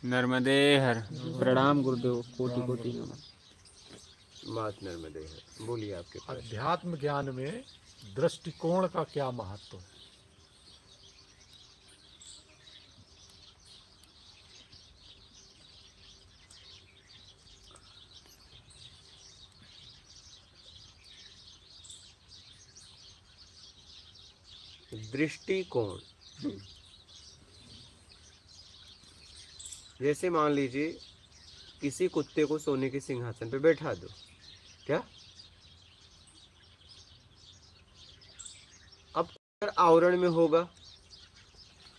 नर्मदे हर। प्रणाम गुरुदेव, कोटि कोटि नमः। मात नर्मदे हर। बोलिए आपके पास। अध्यात्म ज्ञान में दृष्टिकोण का क्या महत्व है? दृष्टिकोण, जैसे मान लीजिए किसी कुत्ते को सोने के सिंहासन पे बैठा दो, क्या अब अगर आवरण में होगा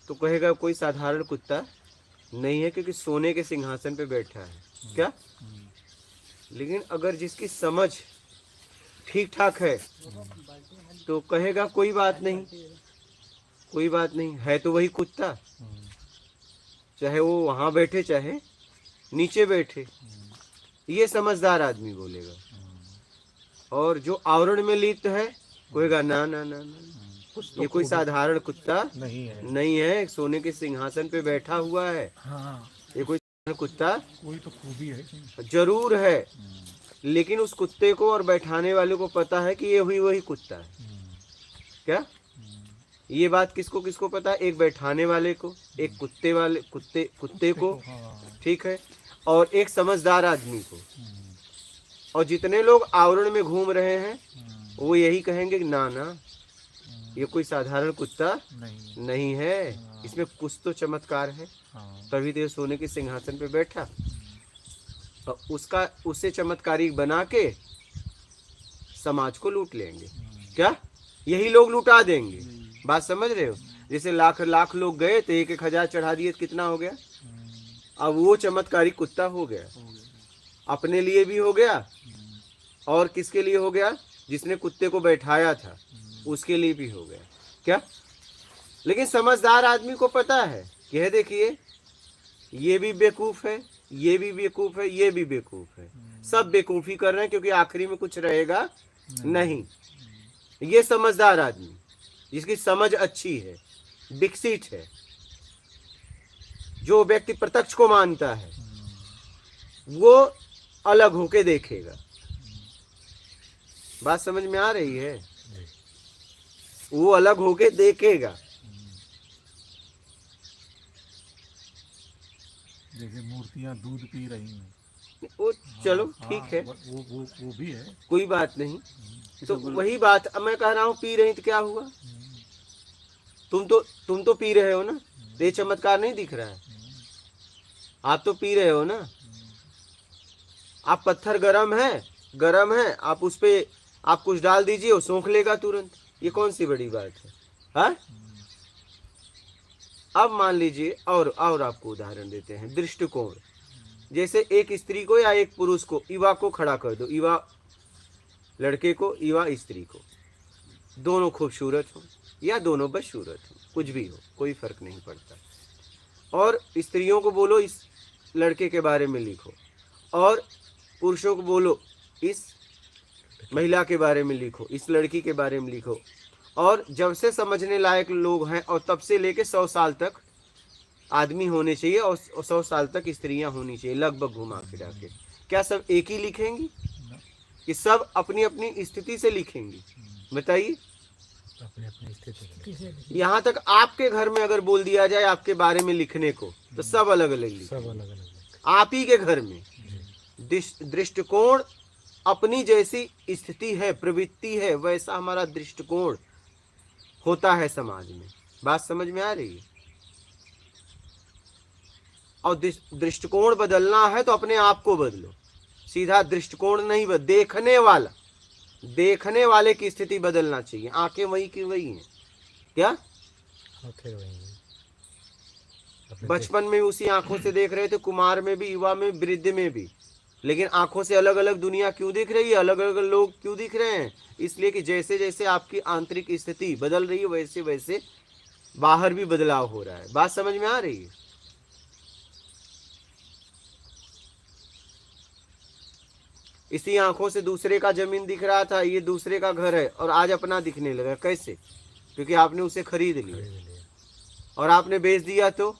तो कहेगा कोई साधारण कुत्ता नहीं है, क्योंकि सोने के सिंहासन पे बैठा है, क्या। लेकिन अगर जिसकी समझ ठीक ठाक है तो कहेगा कोई बात नहीं, कोई बात नहीं, है तो वही कुत्ता, चाहे वो वहां बैठे चाहे नीचे बैठे, ये समझदार आदमी बोलेगा। और जो आवरण में लिप्त है कहेगा ना ना ना ना, ये कोई साधारण कुत्ता नहीं है, सोने के सिंहासन पे बैठा हुआ है। ये कोई कुत्ता कोई तो खूबी है जरूर है, लेकिन उस कुत्ते को और बैठाने वाले को पता है कि ये हुई वही कुत्ता है, क्या। ये बात किसको किसको पता है? एक बैठाने वाले को, एक कुत्ते को, ठीक है, और एक समझदार आदमी को। और जितने लोग आवरण में घूम रहे हैं वो यही कहेंगे कि ना ना, ये कोई साधारण कुत्ता नहीं है, इसमें कुछ तो चमत्कार है, तभी तो ये सोने के सिंहासन पे बैठा। और उसे चमत्कारी बना के समाज को लूट लेंगे, क्या। यही लोग लुटा देंगे। बात समझ रहे हो? जैसे लाख लाख लोग गए तो एक एक हजार चढ़ा दिए, कितना हो गया? अब वो चमत्कारी कुत्ता हो गया, अपने लिए भी हो गया और किसके लिए हो गया? जिसने कुत्ते को बैठाया था उसके लिए भी हो गया, क्या। लेकिन समझदार आदमी को पता है कि है देखिए ये भी बेवकूफ है, ये भी बेवकूफ है, ये भी बेवकूफ है, सब बेवकूफी कर रहे हैं, क्योंकि आखिरी में कुछ रहेगा नहीं। ये समझदार आदमी जिसकी समझ अच्छी है, विकसित है, जो व्यक्ति प्रत्यक्ष को मानता है, वो अलग होके देखेगा। बात समझ में आ रही है? वो अलग होके देखेगा। जैसे मूर्तियां दूध पी रही हैं, वो चलो ठीक है, वो भी है, कोई बात नहीं। तो वही बात अब मैं कह रहा हूँ, पी रही तो क्या हुआ? तुम तो पी रहे हो ना, तो ये चमत्कार नहीं दिख रहा है? आप तो पी रहे हो ना। आप पत्थर गरम है, आप उस पे आप कुछ डाल दीजिए, वो सोख लेगा तुरंत, ये कौन सी बड़ी बात है? हाँ? अब मान लीजिए और आपको उदाहरण देते हैं, दृष्टिकोण। जैसे एक स्त्री को या एक पुरुष को, युवा को खड़ा कर दो, युवा लड़के को, युवा स्त्री को, दोनों खूबसूरत हो या दोनों बदसूरत हो, कुछ भी हो, कोई फर्क नहीं पड़ता। और स्त्रियों को बोलो इस लड़के के बारे में लिखो, और पुरुषों को बोलो इस महिला के बारे में लिखो, इस लड़की के बारे में लिखो। और जब से समझने लायक लोग हैं और तब से लेके 100 साल तक आदमी होने चाहिए और 100 साल तक स्त्रियां होनी चाहिए, लगभग घुमा फिरा के। क्या सब एक ही लिखेंगी कि सब अपनी अपनी स्थिति से लिखेंगी? बताइए। यहाँ तक आपके घर में अगर बोल दिया जाए आपके बारे में लिखने को, तो सब अलग अलग लिखेंगे। आप ही के घर में दृष्टिकोण अपनी जैसी स्थिति है, प्रवृत्ति है, वैसा हमारा दृष्टिकोण होता है समाज में। बात समझ में आ रही है? और दृष्टिकोण बदलना है तो अपने आप को बदलो, सीधा दृष्टिकोण नहीं देखने वाले की स्थिति बदलना चाहिए। आंखें वही की वही हैं, क्या। बचपन में उसी आंखों से देख रहे थे, कुमार में भी, युवा में, वृद्ध में भी, लेकिन आंखों से अलग अलग दुनिया क्यों दिख रही है, अलग अलग लोग क्यों दिख रहे हैं? इसलिए कि जैसे जैसे आपकी आंतरिक स्थिति बदल रही है वैसे वैसे बाहर भी बदलाव हो रहा है। बात समझ में आ रही है? इसी आंखों से दूसरे का जमीन दिख रहा था, ये दूसरे का घर है, और आज अपना दिखने लगा। कैसे? क्योंकि आपने उसे खरीद लिया और आपने बेच दिया तो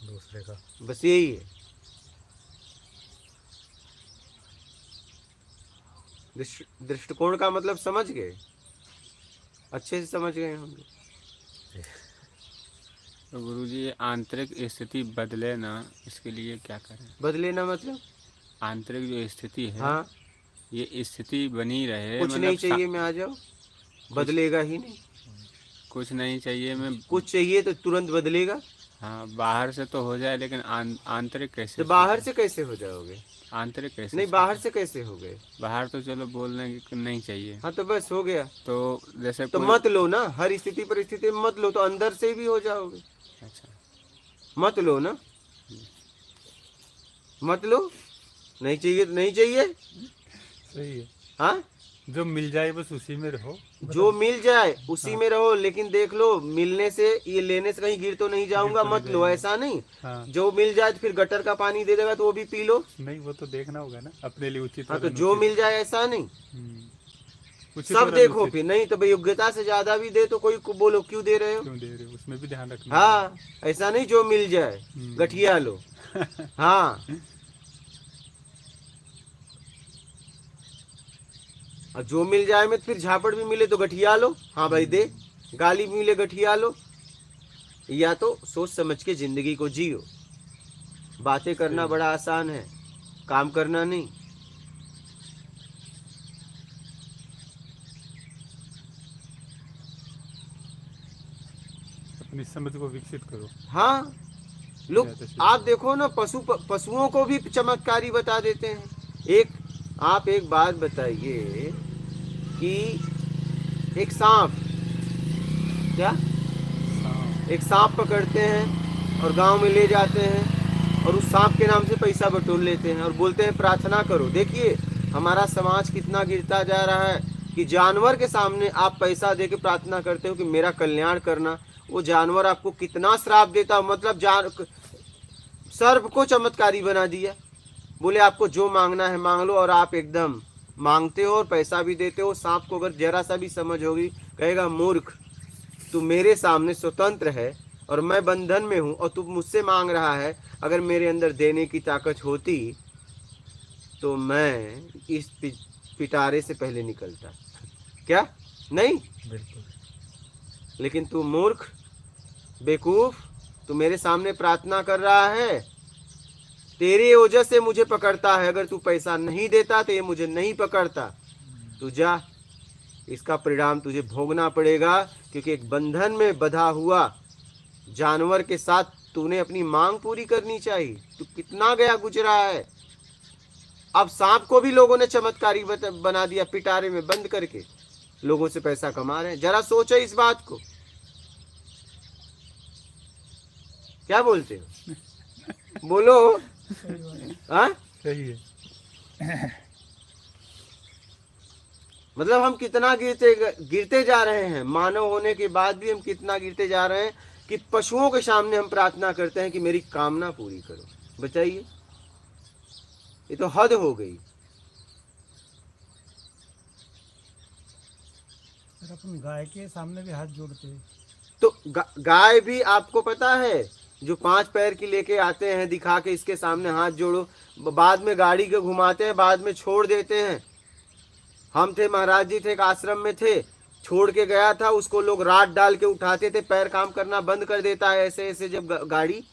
दूसरे का। बस यही है। दृष्टिकोण का मतलब समझ गए, अच्छे से समझ गए होंगे। तो गुरुजी ये आंतरिक स्थिति बदले ना, इसके लिए क्या करें? बदले ना मतलब आंतरिक जो स्थिति है, हाँ, ये स्थिति बनी रहे, कुछ मतलब नहीं चाहिए मैं आ जाओ, बदलेगा ही नहीं। कुछ नहीं चाहिए मैं, कुछ चाहिए तो तुरंत बदलेगा। हाँ बाहर से तो हो जाए, लेकिन आंतरिक कैसे? तो बाहर से कैसे हो जाओगे? आंतरिक कैसे? नहीं, बाहर से कैसे हो गए? बाहर तो चलो बोल रहे हैं कि नहीं चाहिए, हाँ तो बस हो गया। तो जैसे तो मत लो ना, हर स्थिति परिस्थिति में मत लो, तो अंदर से भी हो जाओगे। अच्छा, मत लो ना, मत लो, नहीं चाहिए तो नहीं चाहिए। सही है, हाँ, जो मिल जाए बस उसी में रहो। जो मिल जाए उसी में रहो, लेकिन देख लो मिलने से, ये लेने से कहीं गिर तो नहीं जाऊंगा, गिर तो मत नहीं लो, जाएंगे। ऐसा नहीं। हाँ, जो मिल जाए तो फिर गटर का पानी दे देगा तो वो भी पी लो। नहीं वो तो देखना होगा ना अपने लिए उचित हाँ, और तो जो अनुचित। मिल जाए ऐसा नहीं, उचित सब और देखो अनुचित फिर। नहीं तो भाई योग्यता से ज्यादा भी दे तो कोई को बोलो क्यों दे रहे हो। क्यों दे रहे हो, उसमें भी ध्यान रखना। हाँ, ऐसा नहीं जो मिल जाए गठिया लो। हाँ, और जो मिल जाए में फिर झापड़ भी मिले तो गठिया लो। हाँ भाई दे, गाली भी मिले गठिया लो। या तो सोच समझ के जिंदगी को जियो। बातें करना बड़ा आसान है, काम करना नहीं। अपनी समझ को विकसित करो। हाँ, लोग आप देखो ना, पशुओं को भी चमत्कारी बता देते हैं। आप एक बात बताइए कि एक सांप, क्या एक सांप पकड़ते हैं और गांव में ले जाते हैं और उस सांप के नाम से पैसा बटोर लेते हैं और बोलते हैं प्रार्थना करो। देखिए हमारा समाज कितना गिरता जा रहा है कि जानवर के सामने आप पैसा दे के प्रार्थना करते हो कि मेरा कल्याण करना। वो जानवर आपको कितना श्राप देता हो। मतलब सर्प को चमत्कारी बना दिया, बोले आपको जो मांगना है मांग लो, और आप एकदम मांगते हो और पैसा भी देते हो। सांप को अगर जरा सा भी समझ होगी, कहेगा मूर्ख, तू मेरे सामने स्वतंत्र है और मैं बंधन में हूं और तू मुझसे मांग रहा है। अगर मेरे अंदर देने की ताकत होती तो मैं इस पिटारे से पहले निकलता। क्या नहीं? बिल्कुल। लेकिन तू मूर्ख, बेवकूफ, तू मेरे सामने प्रार्थना कर रहा है, तेरी वजह से मुझे पकड़ता है। अगर तू पैसा नहीं देता तो ये मुझे नहीं पकड़ता। तू जा, इसका परिणाम तुझे भोगना पड़ेगा, क्योंकि एक बंधन में बंधा हुआ जानवर के साथ तूने अपनी मांग पूरी करनी चाहिए। तू कितना गया गुजरा है। अब सांप को भी लोगों ने चमत्कारी बना दिया, पिटारे में बंद करके लोगों से पैसा कमा रहे हैं। जरा सोचो इस बात को, क्या बोलते हो? बोलो। हाँ, सही है। मतलब हम कितना गिरते जा रहे हैं। मानव होने के बाद भी हम कितना गिरते जा रहे हैं कि पशुओं के सामने हम प्रार्थना करते हैं कि मेरी कामना पूरी करो। बताइए, ये तो हद हो गई। अपन गाय के सामने भी हाथ जोड़ते हैं। तो गाय भी आपको पता है, जो 5 पैर की लेके आते हैं दिखा के इसके सामने हाथ जोड़ो, बाद में गाड़ी के घुमाते हैं, बाद में छोड़ देते हैं। हम थे, महाराज जी थे, एक आश्रम में थे, छोड़ के गया था, उसको लोग रात डाल के उठाते थे, पैर काम करना बंद कर देता है ऐसे ऐसे, जब गाड़ी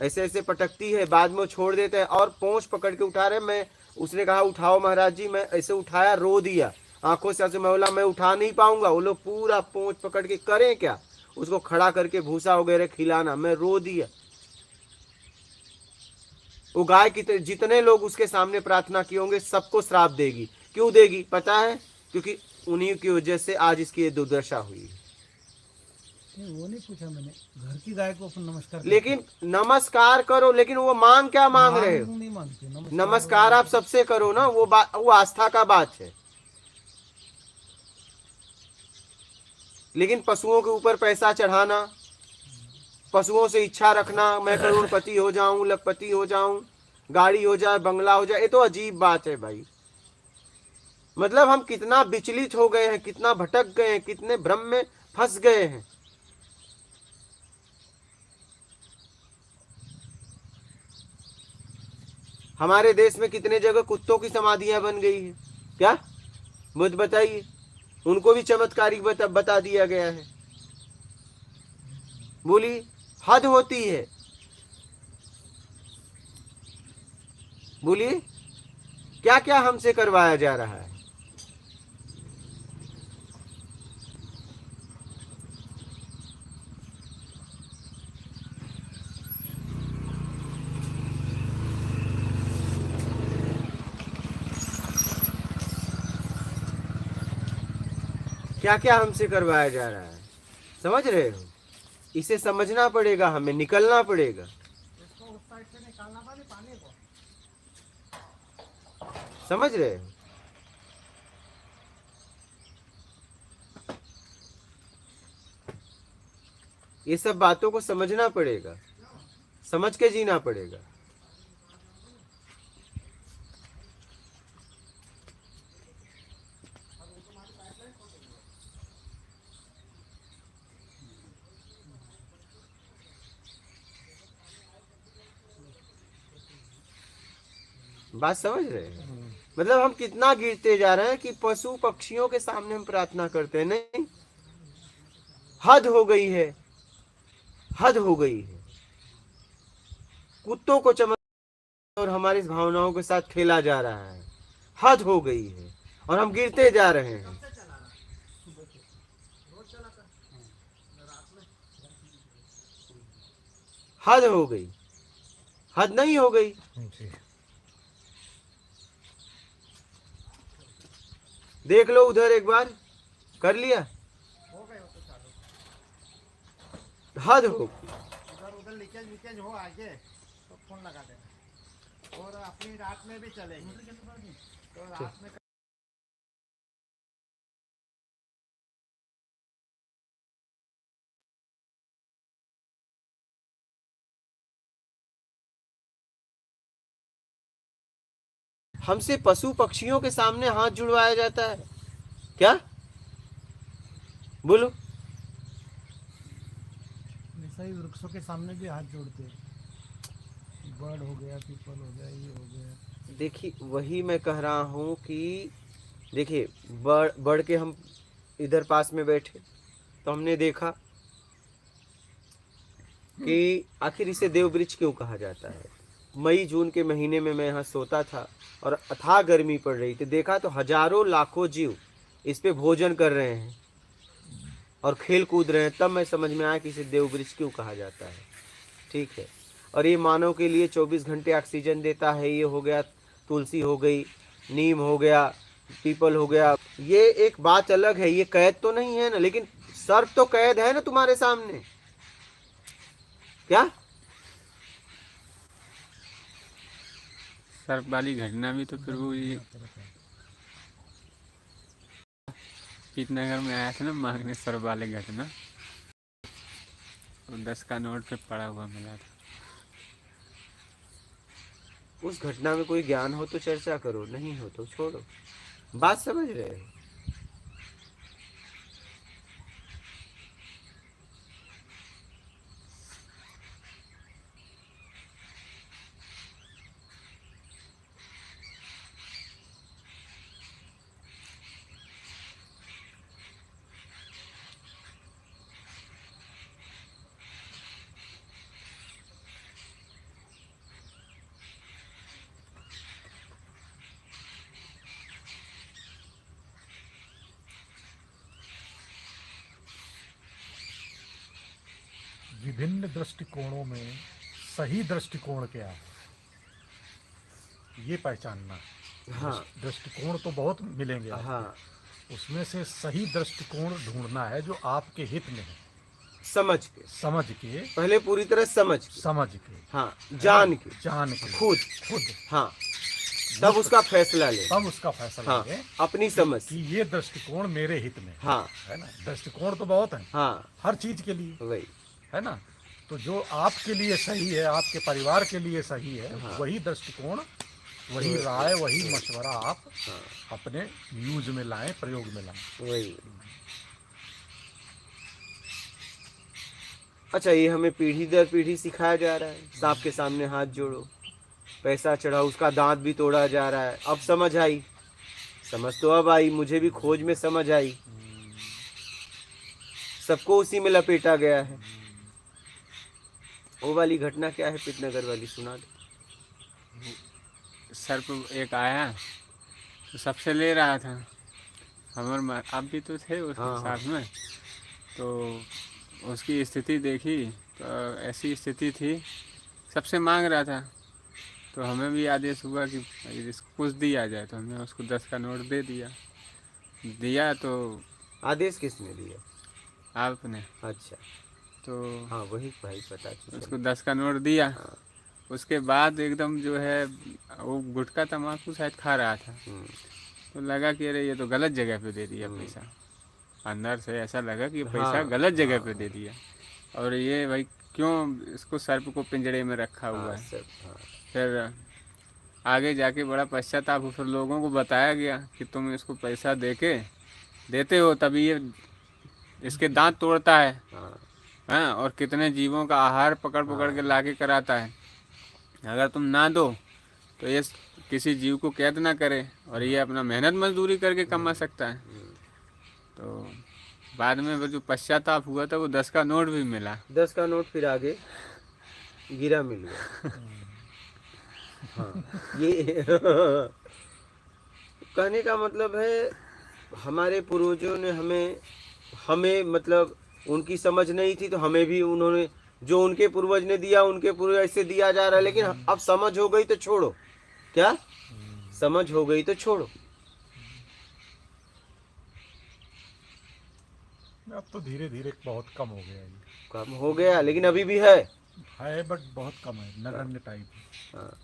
ऐसे ऐसे पटकती है, बाद में वो छोड़ देते हैं और पोंछ पकड़ के उठा रहे। उसने कहा उठाओ महाराज जी, मैं ऐसे उठाया, रो दिया आंखों से, मैं बोला मैं उठा नहीं पाऊंगा। वो लोग पूरा पोंछ पकड़ के करें क्या, उसको खड़ा करके भूसा वगैरह खिलाना, मैं रो दिया। वो गाय की जितने लोग उसके सामने प्रार्थना किए होंगे सबको श्राप देगी। क्यों देगी पता है? क्योंकि उन्हीं की वजह से आज इसकी ये दुर्दशा हुई। नहीं, वो नहीं पूछा मैंने, घर की गाय को अपन नमस्कार लेकिन नमस्कार करो, लेकिन वो मांग क्या मांग रहे हो? नहीं मांगते नमस्कार आप सबसे करो ना, वो आस्था का बात है। लेकिन पशुओं के ऊपर पैसा चढ़ाना, पशुओं से इच्छा रखना, मैं करोड़पति हो जाऊं, लखपति हो जाऊं, गाड़ी हो जाए, बंगला हो जाए, ये तो अजीब बात है भाई। मतलब हम कितना विचलित हो गए हैं, कितना भटक गए हैं, कितने भ्रम में फंस गए हैं। हमारे देश में कितने जगह कुत्तों की समाधियां बन गई है। क्या मुझ बताइए, उनको भी चमत्कारिक बता दिया गया है। बोलिए, हद होती है। बोलिए, क्या क्या हमसे करवाया जा रहा है। क्या क्या हमसे करवाया जा रहा है, समझ रहे हो? इसे समझना पड़ेगा, हमें निकलना पड़ेगा। समझ रहे हो? ये सब बातों को समझना पड़ेगा, समझ के जीना पड़ेगा। बात समझ रहे हैं? मतलब हम कितना गिरते जा रहे हैं कि पशु पक्षियों के सामने हम प्रार्थना करते हैं। नहीं, हद हो गई है, हद हो गई है। कुत्तों को चमत्कार और हमारी भावनाओं के साथ खेला जा रहा है। हद हो गई है और हम गिरते जा रहे हैं। हद हो गई, हद नहीं हो गई। देख लो उधर एक बार, कर लिया। हद हो, उधर लीकेज हो आगे तो फोन लगा देना, और अपनी रात में भी चलेगी तो रात में। हमसे पशु पक्षियों के सामने हाथ जुड़वाया जाता है क्या? बोलो। ऐसा ही वृक्षों के सामने भी हाथ जोड़ते हैं, बर्ड हो गया, पीपल हो गया, ये हो गया। देखिए, वही मैं कह रहा हूँ कि देखिए, बढ़ के हम इधर पास में बैठे तो हमने देखा कि आखिर इसे देव वृक्ष क्यों कहा जाता है। मई जून के महीने में मैं यहाँ सोता था और अथाह गर्मी पड़ रही थी। देखा तो हजारों लाखों जीव इस पे भोजन कर रहे हैं और खेल कूद रहे हैं। तब मैं समझ में आया कि इसे देव वृक्ष क्यों कहा जाता है। ठीक है, और ये मानव के लिए 24 घंटे ऑक्सीजन देता है। ये हो गया, तुलसी हो गई, नीम हो गया, पीपल हो गया। ये एक बात अलग है, ये कैद तो नहीं है ना, लेकिन सर्प तो कैद है ना तुम्हारे सामने। क्या सर्प वाली घटना भी तो फिर वो ये पीतनगर में आया था ना मांगने, सर्प वाले घटना, 10 का नोट पे पड़ा हुआ मिला था। उस घटना में कोई ज्ञान हो तो चर्चा करो, नहीं हो तो छोड़ो। बात समझ रहे हो? विभिन्न दृष्टिकोणों में सही दृष्टिकोण क्या है, ये पहचानना। हाँ दृष्टिकोण तो बहुत मिलेंगे आपको, हाँ, उसमें से सही दृष्टिकोण ढूंढना है जो आपके हित में है। समझ के, समझ के, पहले पूरी तरह समझ के, हाँ, जान के, खुद, हाँ, तब उसका फैसला ले। तब उसका फैसला हाँ, ले अपनी समझ कि ये दृष्टिकोण मेरे हित में है। हाँ, है ना। दृष्टिकोण तो बहुत है, हाँ, हर चीज के लिए, वही, है ना। तो जो आपके लिए सही है, आपके परिवार के लिए सही है, हाँ, वही दृष्टिकोण, वही राय, वही मशवरा आप हाँ, अपने यूज में लाएं, प्रयोग में लाएं। वही। अच्छा, ये हमें पीढ़ी दर पीढ़ी सिखाया जा रहा है, सांप के सामने हाथ जोड़ो, पैसा चढ़ाओ, उसका दांत भी तोड़ा जा रहा है। अब समझ आई, समझ तो अब आई, मुझे भी खोज में समझ आई, सबको उसी में लपेटा गया है। वो वाली घटना क्या है पितनगर वाली, सुना दो। सर पे एक आया तो सबसे ले रहा था, आप भी तो थे उसके हाँ, साथ में। तो उसकी स्थिति देखी तो ऐसी स्थिति थी, सबसे मांग रहा था। तो हमें भी आदेश हुआ कि भाई इसको कुछ दिया जाए, तो हमने उसको 10 का नोट दे दिया। तो आदेश किसने दिया? आपने अच्छा, तो हाँ वही भाई पता उसको चला। 10 का नोट दिया। हाँ। उसके बाद एकदम जो है वो गुटखा तम्बाकू शायद खा रहा था, तो लगा कि अरे ये तो गलत जगह पे दे दिया पैसा। अंदर से ऐसा लगा कि पैसा हाँ, गलत जगह हाँ, पे दे दिया, और ये भाई क्यों इसको सर्प को पिंजड़े में रखा हुआ हाँ, है। सब, हाँ, फिर आगे जाके बड़ा पश्चाताप हो, फिर लोगों को बताया गया कि तुम इसको पैसा देते हो तभी ये इसके दांत तोड़ता है, हाँ, हाँ, और कितने जीवों का आहार पकड़ पकड़ के लाके कराता है। अगर तुम ना दो तो ये किसी जीव को कैद ना करे, और ये अपना मेहनत मजदूरी करके कमा सकता है। तो बाद में वो जो पश्चाताप हुआ था, वो 10 का नोट भी मिला। 10 का नोट फिर आगे गिरा मिल गया। हाँ, ये कहने का मतलब है हमारे पूर्वजों ने हमें मतलब उनकी समझ नहीं थी, तो हमें भी उन्होंने जो उनके पूर्वज ने दिया, उनके पूर्वज से दिया जा रहा है। लेकिन अब समझ हो गई तो छोड़ो, क्या समझ हो गई तो छोड़ो। अब तो धीरे धीरे बहुत कम हो गया ये, कम हो गया लेकिन अभी भी है। बट बहुत कम है, नगण्य टाइप। हाँ,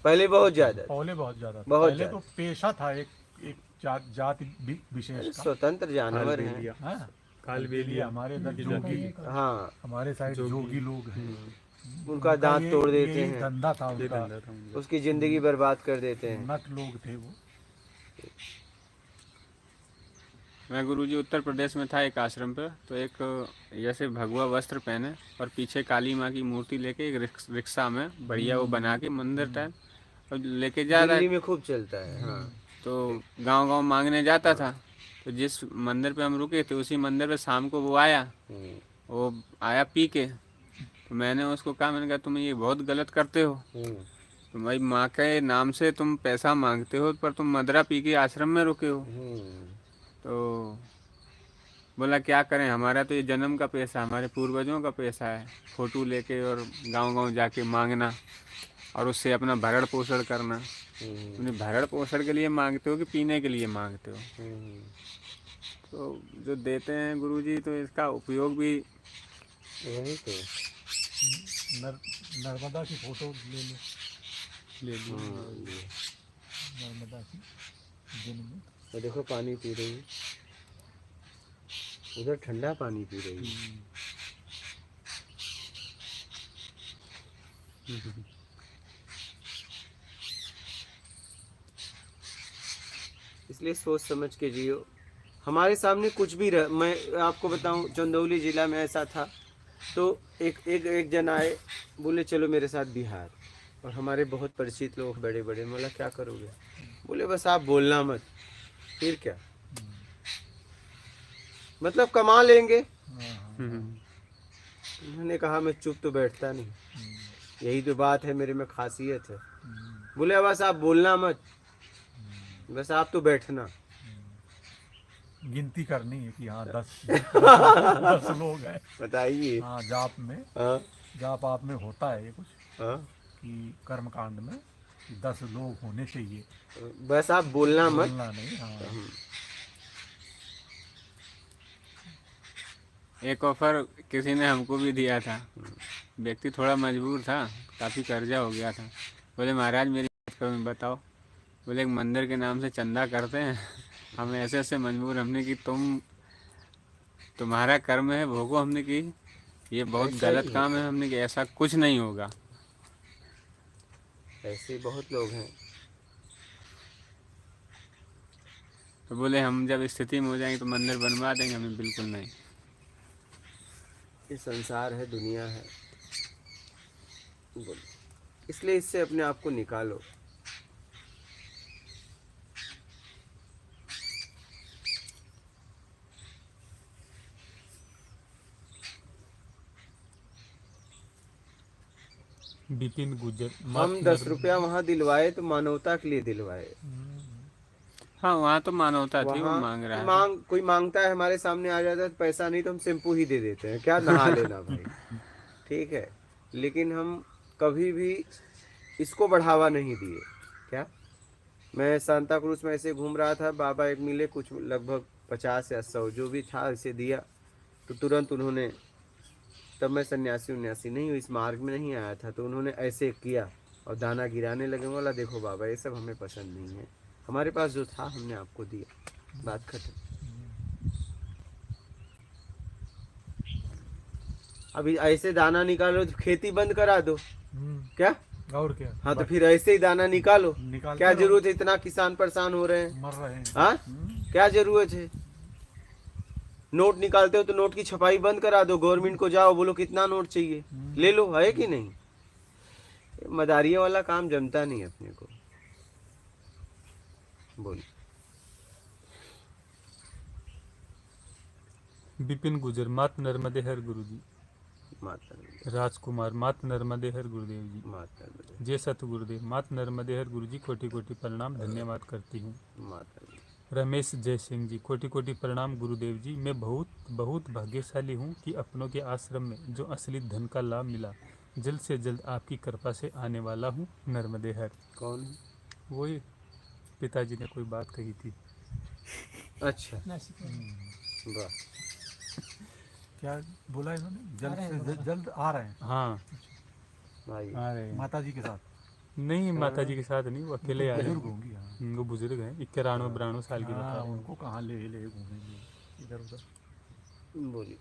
पहले बहुत ज्यादा था। पहले बहुत ज्यादा था। बहुत पहले ज्यादा। तो पेशा था एक एक जाति विशेष का। स्वतंत्र जानवर है। हाँ, कालबेलिया हमारे इधर जोगी, हाँ, हमारे साइड जोगी लोग हैं। उनका दांत ये- तोड़ देते यही हैं, धंधा था उनका, उसकी जिंदगी बर्बाद कर देते हैं। नट लोग थे वो। मैं गुरुजी उत्तर प्रदेश में था एक आश्रम पे, तो एक जैसे भगवा वस्त्र पहने और पीछे काली माँ की मूर्ति लेके एक रिक्शा में बढ़िया वो बना के मंदिर टाइप और लेके जा रहा दिल्ली है। में खूब चलता है। हाँ, तो गांव-गांव मांगने जाता था। तो जिस मंदिर पे हम रुके थे उसी मंदिर पे शाम को वो आया, वो आया पी के। तो मैंने उसको कहा, मैंने कहा तुम ये बहुत गलत करते हो, तुम भाई माँ के नाम से तुम पैसा मांगते हो, पर तुम मदरा पी के आश्रम में रुके हो। तो बोला क्या करें, हमारा तो ये जन्म का पैसा, हमारे पूर्वजों का पैसा है, फोटो लेके और गांव-गांव जाके मांगना और उससे अपना भरण पोषण करना। अपने भरण पोषण के लिए मांगते हो कि पीने के लिए मांगते हो? तो जो देते हैं गुरुजी, तो इसका उपयोग भी वही तो। नर्मदा की फोटो ले लो, ले ली। नर्मदा की दिन में। वो देखो पानी पी रही है, उधर ठंडा पानी पी रही है। इसलिए सोच समझ के जियो। हमारे सामने कुछ भी मैं आपको बताऊं, चंदौली जिला में ऐसा था। तो एक जन आए, बोले चलो मेरे साथ बिहार, और हमारे बहुत परिचित लोग बड़े बड़े। बोला क्या करोगे? बोले बस आप बोलना मत। फिर क्या मतलब कमा लेंगे। मैंने कहा मैं चुप तो बैठता नहीं, यही तो बात है मेरे में खासियत है। बोले बस आप बोलना मत, बस आप तो बैठना। गिनती करनी है कि हाँ 10 लोग हैं। बताइए। हाँ, जाप में, हाँ, जाप आप में होता है ये कुछ हाँ, कि कर्म कांड में कि 10 लोग होने चाहिए, बस आप बोलना मत। बोलना नहीं। हाँ, एक ऑफर किसी ने हमको भी दिया था। व्यक्ति थोड़ा मजबूर था, काफ़ी कर्जा हो गया था। बोले महाराज मेरी मदद करो। बताओ। बोले एक मंदिर के नाम से चंदा करते हैं, हम ऐसे ऐसे मजबूर। हमने कि तुम्हारा कर्म है, भोगो। हमने कि ये बहुत ऐसा ही गलत काम होता है। हमने कि ऐसा कुछ नहीं होगा। ऐसे बहुत लोग हैं। तो बोले हम जब स्थिति में हो जाएंगे तो मंदिर बनवा देंगे। हमें बिल्कुल नहीं। ये संसार है, दुनिया है, इसलिए इससे अपने आप को निकालो। विपिन गुजर हम 10 रुपया वहाँ दिलवाए तो मानवता के लिए दिलवाए। हाँ वहाँ तो मानवता थी, वो वहाँ मांग रहा है। कोई मांगता है हमारे सामने आ जाता है तो पैसा नहीं तो हम शैम्पू ही दे देते हैं, क्या नहा लेना भाई, ठीक है। लेकिन हम कभी भी इसको बढ़ावा नहीं दिए। क्या, मैं सांता क्रूज में ऐसे घूम रहा था, बाबा एक मिले, कुछ लगभग 50 या 100 जो भी था इसे दिया, तो तुरंत उन्होंने, तब मैं सन्यासी उन्यासी नहीं हूँ, इस मार्ग में नहीं आया था, तो उन्होंने ऐसे किया और दाना गिराने लगे। बोला देखो बाबा ये सब हमें पसंद नहीं है, हमारे पास जो था हमने आपको दिया, बात खत्म। अभी ऐसे दाना निकालो तो खेती बंद करा दो क्या? और क्या, हाँ तो फिर ऐसे ही दाना निकालो, निकालते क्या रहो। जरूरत है, इतना किसान परेशान हो रहे हैं, मर रहे हैं। हाँ क्या जरूरत है? नोट निकालते हो तो नोट की छपाई बंद करा दो, गवर्नमेंट को जाओ बोलो कितना नोट चाहिए, ले लो, है कि नहीं? मदारियों वाला काम जमता नहीं अपने को। बोल। विपिन गुजर मात नर्मदे हर गुरुजी। माता राजकुमार मात नर्मदे हर गुरुदेव जी। माता जय सतगुरुदेव मात नर्मदे हर गुरुजी, कोटि कोटि प्रणाम, धन्यवाद करती हूँ। माता रमेश जय सिंह जी, कोटि कोटि प्रणाम गुरुदेव जी। मैं बहुत बहुत भाग्यशाली हूँ कि अपनों के आश्रम में जो असली धन का लाभ मिला, जल्द से जल्द आपकी कृपा से आने वाला हूँ। नर्मदे हर। कौन है? वही पिताजी ने कोई बात कही थी। अच्छा वाह, क्या बोला इन्होंने, जल्द से जल्द आ रहे हैं हाँ भाई आ रहे हैं। माता जी के साथ। नहीं माता जी के साथ नहीं, वो अकेले आ रहे बुजुर्ग हैं। होंगी, हाँ। वो बुजुर्ग हैं, 91-92 साल की बता हाँ, रहे हैं। उनको कहाँ ले ले घूमेंगे इधर उधर। बोलिए।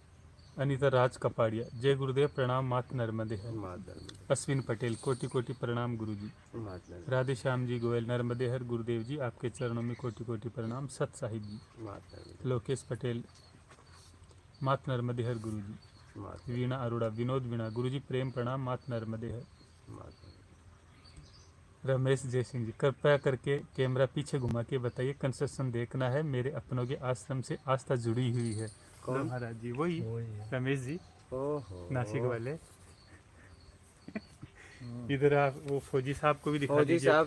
अनिता राज कपाड़िया, जय गुरुदेव प्रणाम मात नर्मदे हर। माता अश्विन पटेल, कोटि कोटि प्रणाम गुरुजी। माता राधे श्याम जी गोयल, नर्मदे हर गुरुदेव जी, आपके चरणों में कोटि कोटि प्रणाम। सत साहिब जी। माता लोकेश पटेल, मात नर्मदे हर गुरुजी। माता वीणा अरोड़ा, विनोद वीणा, गुरुजी प्रेम प्रणाम मात नर्मदे हर। माता रमेश जय सिंह जी, कृपया करके कैमरा पीछे घुमा के बताइए, कंस्ट्रक्शन देखना है, मेरे अपनों के आश्रम से आस्था जुड़ी हुई है। कौन? महाराज जी वही वही रमेश जी, ओहो, नासिक वाले। इधर आप वो फौजी साहब को भी दिखा फौजी दीजिए। साहब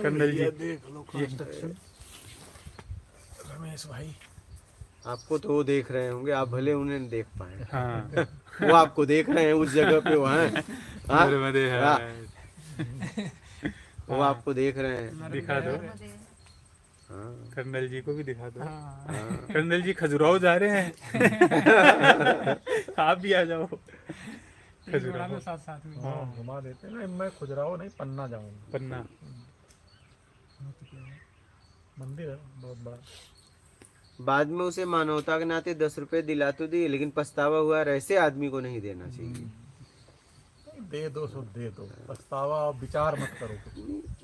कर्नल जी, देख लो कंस्ट्रक्शन। रमेश भाई आपको तो वो देख रहे होंगे, आप भले उन्हें नहीं देख पाए, हाँ वो आपको देख रहे हैं उस जगह पे, वो हैं हाँ? नर्मदे हर। हाँ। वो आपको देख रहे हैं। दिखा दो, हाँ कर्नल जी को भी दिखा दो। हाँ कर्नल जी खजुराहो जा रहे हैं। आप भी आ जाओ खजुराहो। हाँ घुमा देते हैं ना, मैं खुजराहो नहीं पन्ना जाऊंगा। पन्ना मंदिर है बहुत बड़ा। बाद में उसे मानवता के नाते 10 रुपए दिला तो दिए, लेकिन पछतावा हुआ, और ऐसे आदमी को नहीं देना चाहिए। दे दो सो दे दो, पछतावा और विचार मत करो कुछ।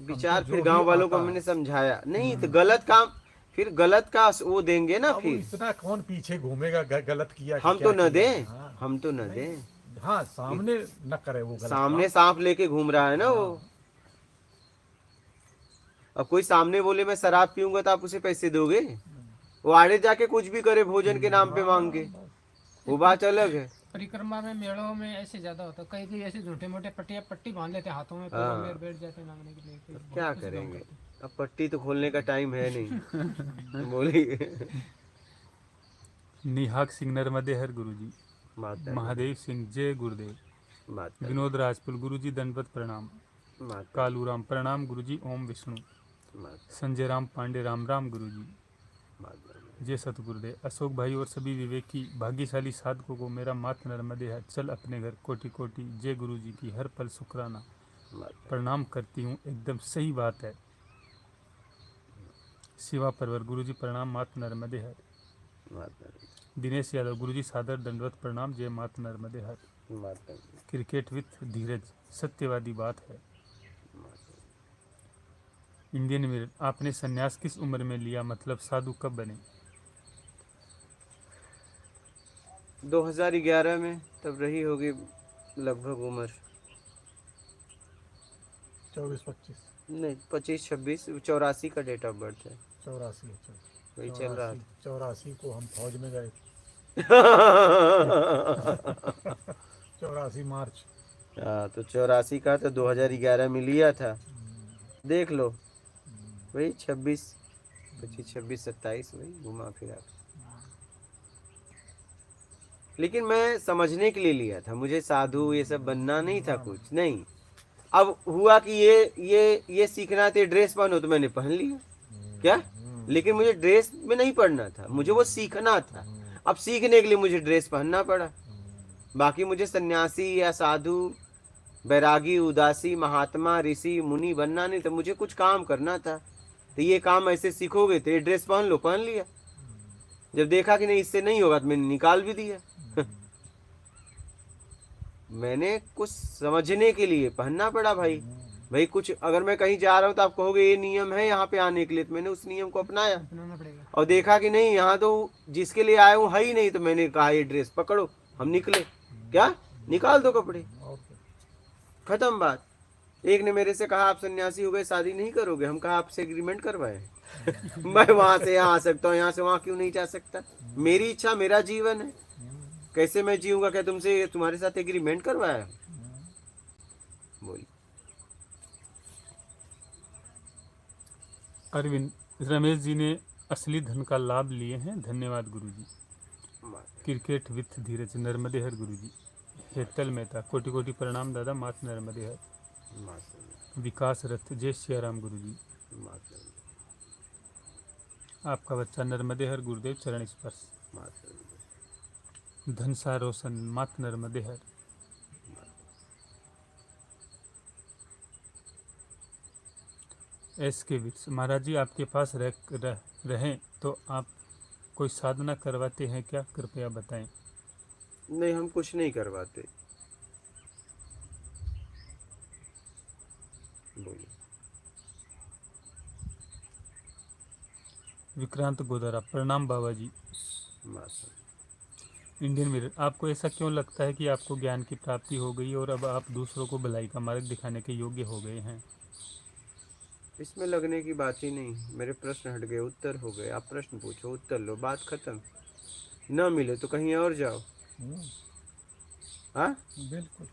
विचार जो फिर भी गांव वालों को आता है। मैंने समझाया, नहीं तो गलत काम, फिर गलत का वो देंगे ना अब फिर। इतना कौन पीछे घूमेगा, गलत किया कि हम क्या तो न किया। दें, हाँ, हम तो न दें। हाँ सामने न करे वो गलत सामने सांप लेके घूम रहा है ना वो। अब कोई सामने बोले मैं शराब पीऊंगा तो आप उसे पैसे दोगे? वो आड़े जाके कुछ भी करे भोजन के नाम पे मांग के, वो बात अलग है। परिक्रमा में मेलों में ऐसे ज्यादा होता है, कई कई ऐसे झूठे मोटे पट्टी बांध लेते हैं हाथों में, पैरों में बैठ जाते हैं मांगने के लिए। बहुत क्या कुछ काम करेंगे, करते हैं। अब पट्टी तो खोलने का टाइम है नहीं। बोलिए। निहाक सिंह नर्मदे हर गुरुजी। माता महादेव सिंह जय गुरुदेव। माता विनोद राजपुर, गुरुजी दंडवत प्रणाम। माता कालूराम प्रणाम गुरुजी, ओम विष्णु। माता संजय राम पांडे, राम राम गुरुजी। माता जय सतगुरुदेव। अशोक भाई और सभी विवेकी भाग्यशाली साधकों को मेरा मात नर्मदे है, चल अपने घर, कोटि कोटि जय गुरुजी की हर पल शुक्राना माता प्रणाम करती हूँ, एकदम सही बात है। शिवा परवर, गुरुजी प्रणाम मात नर्मदे हर। माता दिनेश यादव, गुरुजी सादर दंडवत प्रणाम, जय मात नर्मदे हर। माता क्रिकेट विथ धीरज, सत्यवादी बात है। इंडियन मिरर, आपने संन्यास किस उम्र में लिया, मतलब साधु कब बने? 2011 में, तब रही होगी लगभग उम्र, 24-25 नहीं 25-26, 84 का डेट ऑफ बर्थ है, 84 वही चल रहा था। 84 को हम फौज में गए थे। 84 मार्च। हाँ, तो 84 का तो 2011 में लिया था, देख लो वही 26 25 26 27 वही घुमा फिरा। लेकिन मैं समझने के लिए लिया था, मुझे साधु ये सब बनना नहीं था, कुछ नहीं। अब हुआ कि ये सीखना था, ड्रेस पहनो, तो मैंने पहन लिया क्या, लेकिन मुझे ड्रेस में नहीं पढ़ना था, मुझे वो सीखना था। अब सीखने के लिए मुझे ड्रेस पहनना पड़ा। बाकी मुझे सन्यासी या साधु, बैरागी, उदासी, महात्मा, ऋषि, मुनि बनना नहीं था, मुझे कुछ काम करना था। तो ये काम ऐसे सीखोगे तो ये ड्रेस पहन लो, पहन लिया। जब देखा कि नहीं इससे नहीं होगा तो मैंने निकाल भी दिया। मैंने कुछ समझने के लिए पहनना पड़ा भाई। भाई कुछ अगर मैं कहीं जा रहा हूँ तो आप कहोगे ये नियम है यहाँ पे आने के लिए, तो मैंने उस नियम को अपनाया। अपनाना पड़ेगा। और देखा कि नहीं यहाँ तो जिसके लिए आए हूँ है ही नहीं, तो मैंने कहा ये ड्रेस पकड़ो, हम निकले। क्या, निकाल दो कपड़े, खत्म बात। एक ने मेरे से कहा आप सन्यासी हो गए, शादी नहीं करोगे? हम कहा आपसे एग्रीमेंट करवाए। मैं वहां से यहाँ आ सकता हूँ, यहाँ से वहां क्यों नहीं जा सकता? मेरी इच्छा, मेरा जीवन है, कैसे मैं जीऊंगा? क्या तुमसे तुम्हारे साथ एग्रीमेंट करवाया? बोलिए। अरविंद, रमेश जी ने असली धन का लाभ लिए हैं, धन्यवाद गुरुजी। क्रिकेट विथ धीरज, नर्मदे हर गुरुजी। हेतल मेहता, कोटि कोटि प्रणाम दादा, मात नर्मदे हर। विकास रथ, जय सियाराम गुरुजी। आपका बच्चा नर्मदे हर गुरुदेव, चरण स्पर्श। धनसा रोशन, मात नर्मदे हर। एस के विक्स, महाराज जी आपके पास रहें तो आप कोई साधना करवाते हैं क्या, कृपया बताएं। नहीं, हम कुछ नहीं करवाते। बोलिए। विक्रांत गोदारा, प्रणाम बाबा जी। इंडियन मिरर, आपको ऐसा क्यों लगता है कि आपको ज्ञान की प्राप्ति हो गई और अब आप दूसरों को भलाई का मार्ग दिखाने के योग्य हो गए हैं? इसमें लगने की बात ही नहीं, मेरे प्रश्न हट गए, उत्तर हो गए। आप प्रश्न पूछो, उत्तर लो, बात खत्म। न मिले तो कहीं और जाओ। हाँ, बिल्कुल।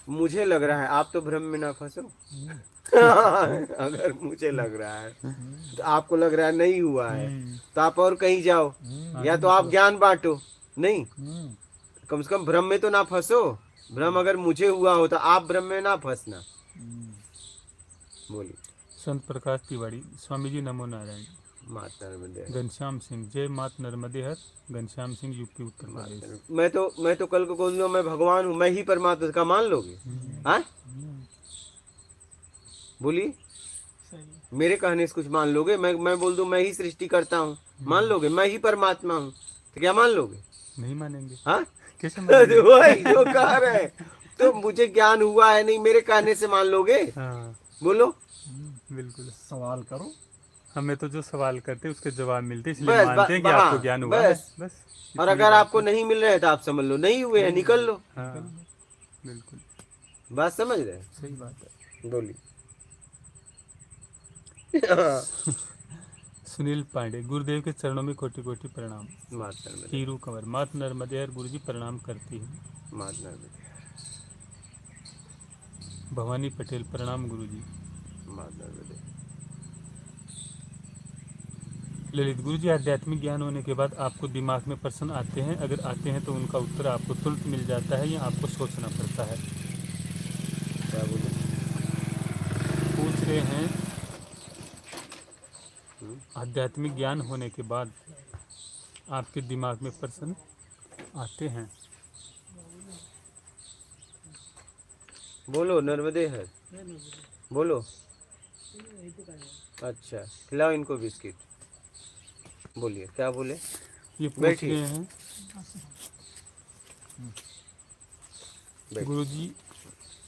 मुझे लग रहा है आप तो भ्रम में ना फंसो। अगर मुझे लग रहा है तो आपको लग रहा है नहीं हुआ है, तो आप और कहीं जाओ, या तो आप ज्ञान बांटो। नहीं, कम से कम भ्रम में तो ना फंसो। भ्रम अगर मुझे हुआ हो तो आप भ्रम में ना फंसना। बोलिए। संत प्रकाश तिवारी, स्वामी जी नमो नारायण। माता नर्मदे। घनश्याम सिंह, जय मात नर्मदे हर। घनश्याम सिंह, यूपी उत्तर प्रदेश। मैं तो कल को बोलूंगा मैं भगवान हूँ, मैं ही परमात्मा का मान लोगे? हाँ, बोलिए। मेरे कहने से कुछ मान लोगे? मैं बोल दूं मैं ही सृष्टि करता हूँ, मान लोगे? मैं ही परमात्मा हूँ, तो क्या मान लोगे? नहीं मानेंगे। हाँ, कैसे मानेंगे? वही जो कह रहे हैं। तो मुझे ज्ञान हुआ है नहीं, मेरे कहने से मान लोगे? हाँ, बोलो। बिल्कुल। सवाल करो। हमें तो जो सवाल करते हैं उसके जवाब मिलते, इसलिए बस, मानते हैं कि हाँ, आपको ज्ञान हुआ बस। है। बस और अगर आपको नहीं मिल रहे हैं तो आप समझ लो नहीं हुए हैं, निकल लो। हाँ, बिल्कुल बात समझ रहे हैं? सही बात है। बोलिए। सुनील पांडे, गुरुदेव के चरणों में कोटि कोटि प्रणाम। माता नर्मदे। हीरू कंवर, मात नर्मदे हर गुरुजी, प्रणाम करती हूँ। माता नर्मदे। भवानी पटेल, प्रणाम गुरुजी। माता नर्मदे। ललित, गुरुजी आध्यात्मिक ज्ञान होने के बाद आपको दिमाग में प्रश्न आते हैं? अगर आते हैं तो उनका उत्तर आपको तुरंत मिल जाता है या आपको सोचना पड़ता है? क्या बोले? पूछ रहे हैं, आध्यात्मिक ज्ञान होने के बाद आपके दिमाग में प्रश्न आते हैं? बोलो, नर्मदे है, बोलो। अच्छा, खिलाओ इनको बिस्किट। बोलिए, क्या बोले? ये पूछ बैठिए। रहे हैं, गुरुजी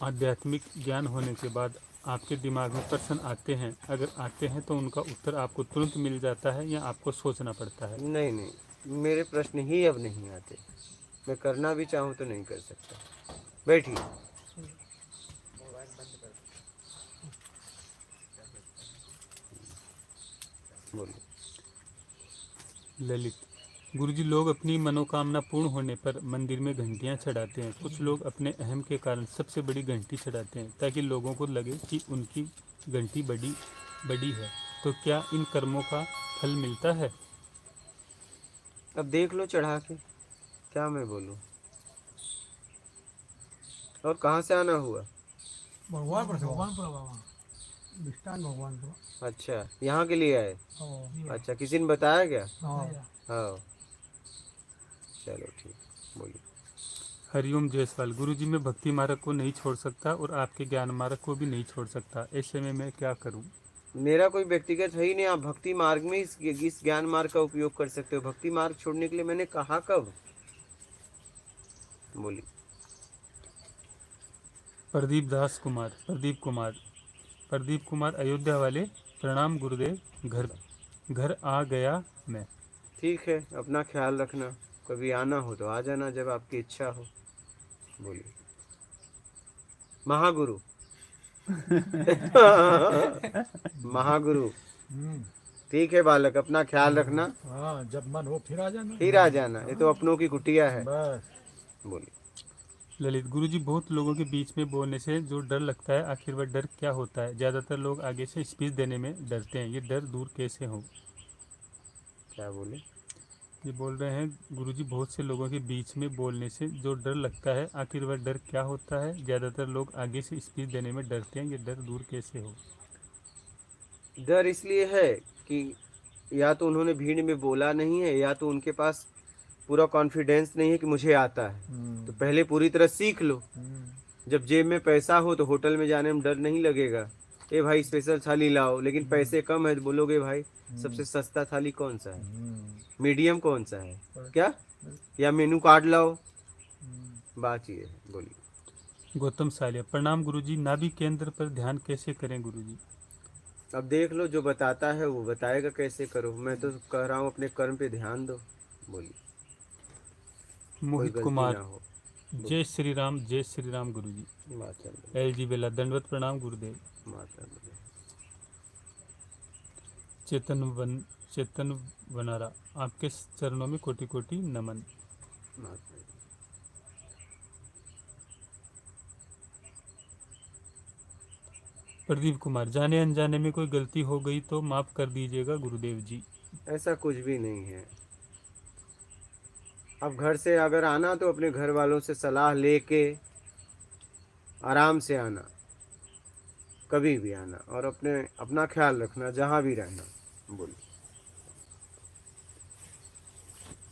आध्यात्मिक ज्ञान होने के बाद आपके दिमाग में प्रश्न आते हैं? अगर आते हैं तो उनका उत्तर आपको तुरंत मिल जाता है या आपको सोचना पड़ता है? नहीं नहीं, मेरे प्रश्न ही अब नहीं आते। मैं करना भी चाहूँ तो नहीं कर सकता। बैठिए। बोलिए। ललित, गुरुजी, लोग अपनी मनोकामना पूर्ण होने पर मंदिर में घंटियां चढ़ाते हैं। कुछ लोग अपने अहम के कारण सबसे बड़ी घंटी चढ़ाते हैं ताकि लोगों को लगे कि उनकी घंटी बड़ी बड़ी है। तो क्या इन कर्मों का फल मिलता है? अब देख लो चढ़ा के, क्या मैं बोलूं। और कहाँ से आना हुआ? भगवान पर मिष्टान भगवान को। अच्छा, यहाँ के लिए आए? अच्छा, किसी ने बताया क्या? हाँ, चलो ठीक, बोलिए। हरिओम जयसवाल। गुरुजी, मैं भक्ति मार्ग को नहीं छोड़ सकता और आपके ज्ञान मार्ग को भी नहीं छोड़ सकता। ऐसे में मैं क्या करूं? मेरा कोई व्यक्तिगत है ही नहीं। आप भक्ति मार्ग में इस ज्ञान मार्ग का उपयोग कर सकते हो। भक्ति मार्ग छोड़ने के लिए मैंने कहा कब? बोलिए। प्रदीप कुमार अयोध्या वाले, प्रणाम गुरुदेव। घर आ गया मैं। ठीक है, अपना ख्याल रखना। कभी आना हो तो आ जाना, जब आपकी इच्छा हो। बोलिए। महागुरु। महागुरु। ठीक है बालक, अपना ख्याल रखना। हाँ, जब मन हो फिर आ जाना। फिर आ जाना, ये तो अपनों की कुटिया है। बस। बोलिए। ललित। गुरुजी, बहुत लोगों के बीच में बोलने से जो डर लगता है, आखिर वह डर क्या होता है? ज़्यादातर लोग आगे से स्पीच देने में डरते हैं, ये डर दूर कैसे हो? क्या बोले? ये बोल रहे हैं गुरुजी, बहुत से लोगों के बीच में बोलने से जो डर लगता है, आखिर वह डर क्या होता है? ज़्यादातर लोग आगे से स्पीच देने में डरते हैं, ये डर दूर कैसे हो? डर इसलिए है कि या तो उन्होंने भीड़ में बोला नहीं है, या तो उनके पास पूरा कॉन्फिडेंस नहीं है कि मुझे आता है। तो पहले पूरी तरह सीख लो। जब जेब में पैसा हो तो होटल में जाने में डर नहीं लगेगा। ए भाई स्पेशल थाली लाओ, लेकिन पैसे कम है तो बोलोगे भाई सबसे सस्ता थाली कौन सा है, मीडियम कौन सा है, क्या, या मेनू कार्ड लाओ। बात ये है। बोलिए। गौतम सालिया। प्रणाम गुरुजी, नाभि केंद्र पर ध्यान कैसे करें गुरुजी? अब देख लो, जो बताता है वो बताएगा कैसे करो। मैं तो कह रहा हूँ अपने कर्म पे ध्यान दो। बोलिए। मोहित गलती कुमार। ना हो। जय श्री राम गुरुजी। माता LG बेला। दंडवत प्रणाम गुरुदेव। माता चेतन वनारा। आपके चरणों में कोटि कोटि नमन। माता। प्रदीप कुमार। जाने अनजाने में कोई गलती हो गई तो माफ कर दीजिएगा गुरुदेव जी। ऐसा कुछ भी नहीं है। अब घर से अगर आना तो अपने घर वालों से सलाह लेके आराम से आना, कभी भी आना, और अपना ख्याल रखना जहाँ भी रहना। बोलिए।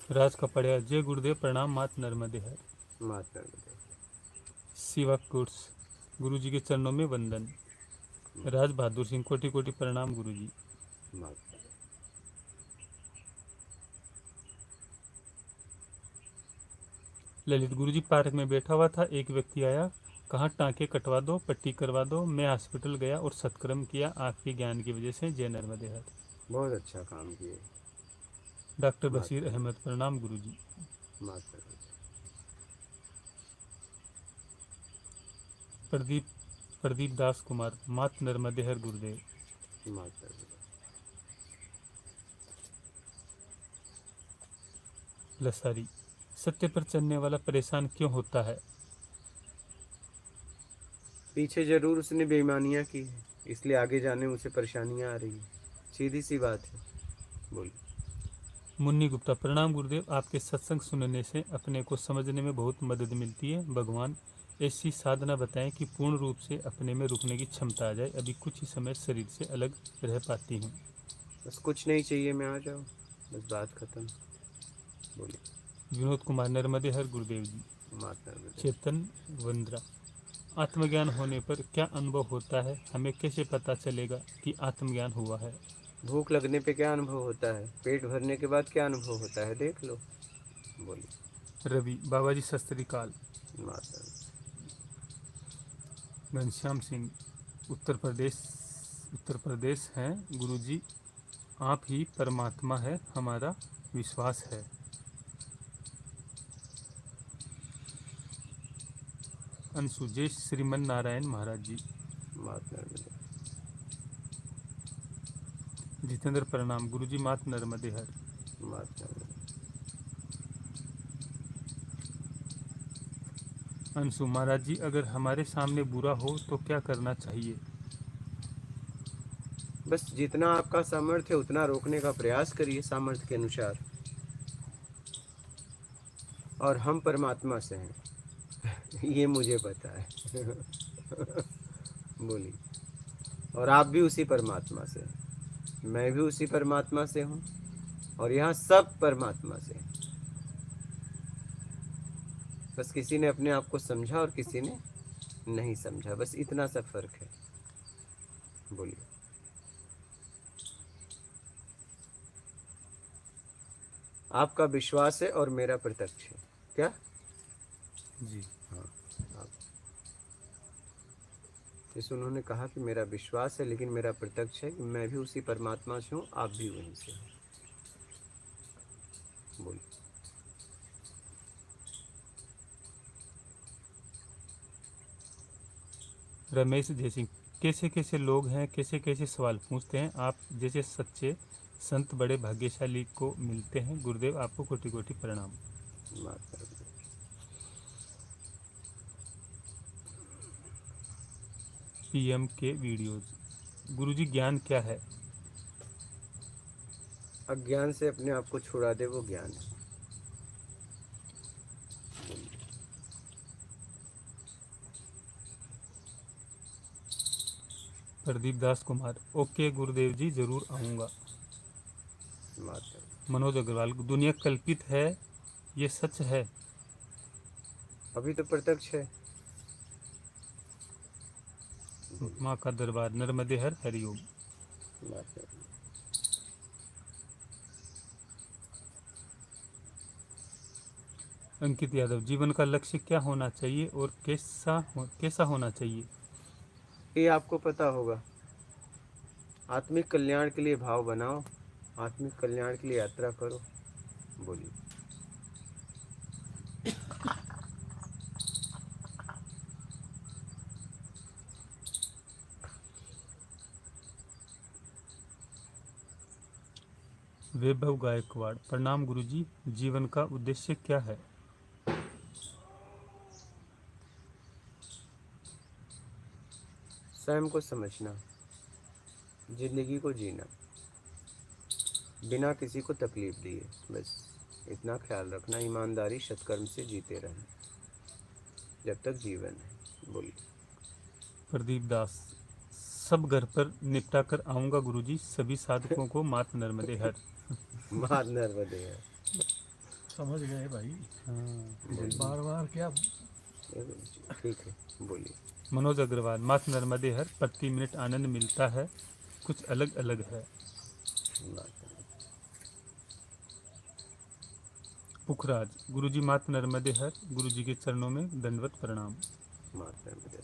राज कपड़िया। जय गुरुदेव। प्रणाम मात नर्मदे है। माता। शिवा कोर्स। गुरु जी के चरणों में वंदन। राज बहादुर सिंह। कोटि कोटि प्रणाम गुरुजी। माता। ललित। गुरुजी, पार्क में बैठा हुआ था, एक व्यक्ति आया, कहा टाँके कटवा दो, पट्टी करवा दो। मैं हॉस्पिटल गया और सत्कर्म किया आपके ज्ञान की वजह से। जय नर्मदे हर। बहुत अच्छा काम किए। डॉक्टर बशीर अहमद। प्रणाम गुरुजी। माता। प्रदीप दास कुमार। मात नर्मदे हर गुरुदेव। माता। लसारी। सत्य पर चलने वाला परेशान क्यों होता है? पीछे जरूर उसने बेईमानियां की है, इसलिए आगे जाने में उसे परेशानियां आ रही है। सीधी सी बात है। बोलिए। मुन्नी गुप्ता। प्रणाम गुरुदेव। आपके सत्संग सुनने से अपने को समझने में बहुत मदद मिलती है। भगवान ऐसी साधना बताएं कि पूर्ण रूप से अपने में रुकने की क्षमता आ जाए। अभी कुछ ही समय शरीर से अलग रह पाती हूँ। बस कुछ नहीं चाहिए, मैं आ जाऊँ, बस बात खत्म। बोलिए। विनोद कुमार। नर्मदे हर गुरुदेव जी। माता। चेतन वंद्रा। आत्मज्ञान होने पर क्या अनुभव होता है? हमें कैसे पता चलेगा कि आत्मज्ञान हुआ है? भूख लगने पे क्या अनुभव होता है, पेट भरने के बाद क्या अनुभव होता है, देख लो। बोलिए। रवि। बाबा जी सत श्री अकाल। माता। घनश्याम सिंह। उत्तर प्रदेश हैं गुरुजी। आप ही परमात्मा है, हमारा विश्वास है। अंशु। जय श्रीमन नारायण महाराज जी। माता। जितेंद्र। प्रणाम गुरुजी। मात नर्मदे हर। माता। अंशु महाराज जी, अगर हमारे सामने बुरा हो तो क्या करना चाहिए? बस जितना आपका सामर्थ्य है उतना रोकने का प्रयास करिए सामर्थ्य के अनुसार। और हम परमात्मा से हैं ये मुझे पता है बोलिए। और आप भी उसी परमात्मा से हैं, मैं भी उसी परमात्मा से हूँ, और यहाँ सब परमात्मा से हैं। बस किसी ने अपने आप को समझा और किसी ने नहीं समझा, बस इतना सा फर्क है। बोलिए। आपका विश्वास है और मेरा प्रत्यक्ष है क्या? जी। हाँ। आप जैसे उन्होंने कहा कि मेरा विश्वास है लेकिन मेरा प्रत्यक्ष है कि मैं भी उसी परमात्मा से हूँ, आप भी वहीं से हो। बोलिए। रमेश जयसिंह, कैसे कैसे लोग हैं, कैसे कैसे सवाल पूछते हैं, आप जैसे सच्चे संत बड़े भाग्यशाली को मिलते हैं। गुरुदेव आपको कोटि कोटि प्रणाम। माता पिता। पीएम के वीडियोज। गुरुजी ज्ञान क्या है? अज्ञान से अपने आप को छुड़ा दे वो ज्ञान है। प्रदीप दास कुमार, ओके गुरुदेव जी, जरूर आऊँगा। माता मनोज अग्रवाल, दुनिया कल्पित है, ये सच है? अभी तो प्रत्यक्ष है। माँ का दरबार, नर्मदे हर, हरिओम। माता अंकित यादव, जीवन का लक्ष्य क्या होना चाहिए और कैसा होना चाहिए? ये आपको पता होगा। आत्मिक कल्याण के लिए भाव बनाओ, आत्मिक कल्याण के लिए यात्रा करो। बोलिए। वैभव गायकवाड़, प्रणाम गुरुजी, जीवन का उद्देश्य क्या है? स्वयं को समझना, जिंदगी को जीना, बिना किसी को तकलीफ दिए, बस इतना ख्याल रखना। ईमानदारी सत्कर्म से जीते रहना जब तक जीवन है। बोलिए। प्रदीप दास, सब घर पर निपटा कर आऊँगा गुरुजी, सभी साधकों को मात नर्मदे हर। मात नर्मदे है। समझ गए भाई, हाँ। बार बार क्या। ठीक है, बोलिए। मनोज अग्रवाल, मात नर्मदे हर, प्रति मिनट आनंद मिलता है, कुछ अलग अलग है। पुखराज, गुरुजी मात नर्मदे हर, गुरुजी के चरणों में दंडवत प्रणाम। मात नर्मदे।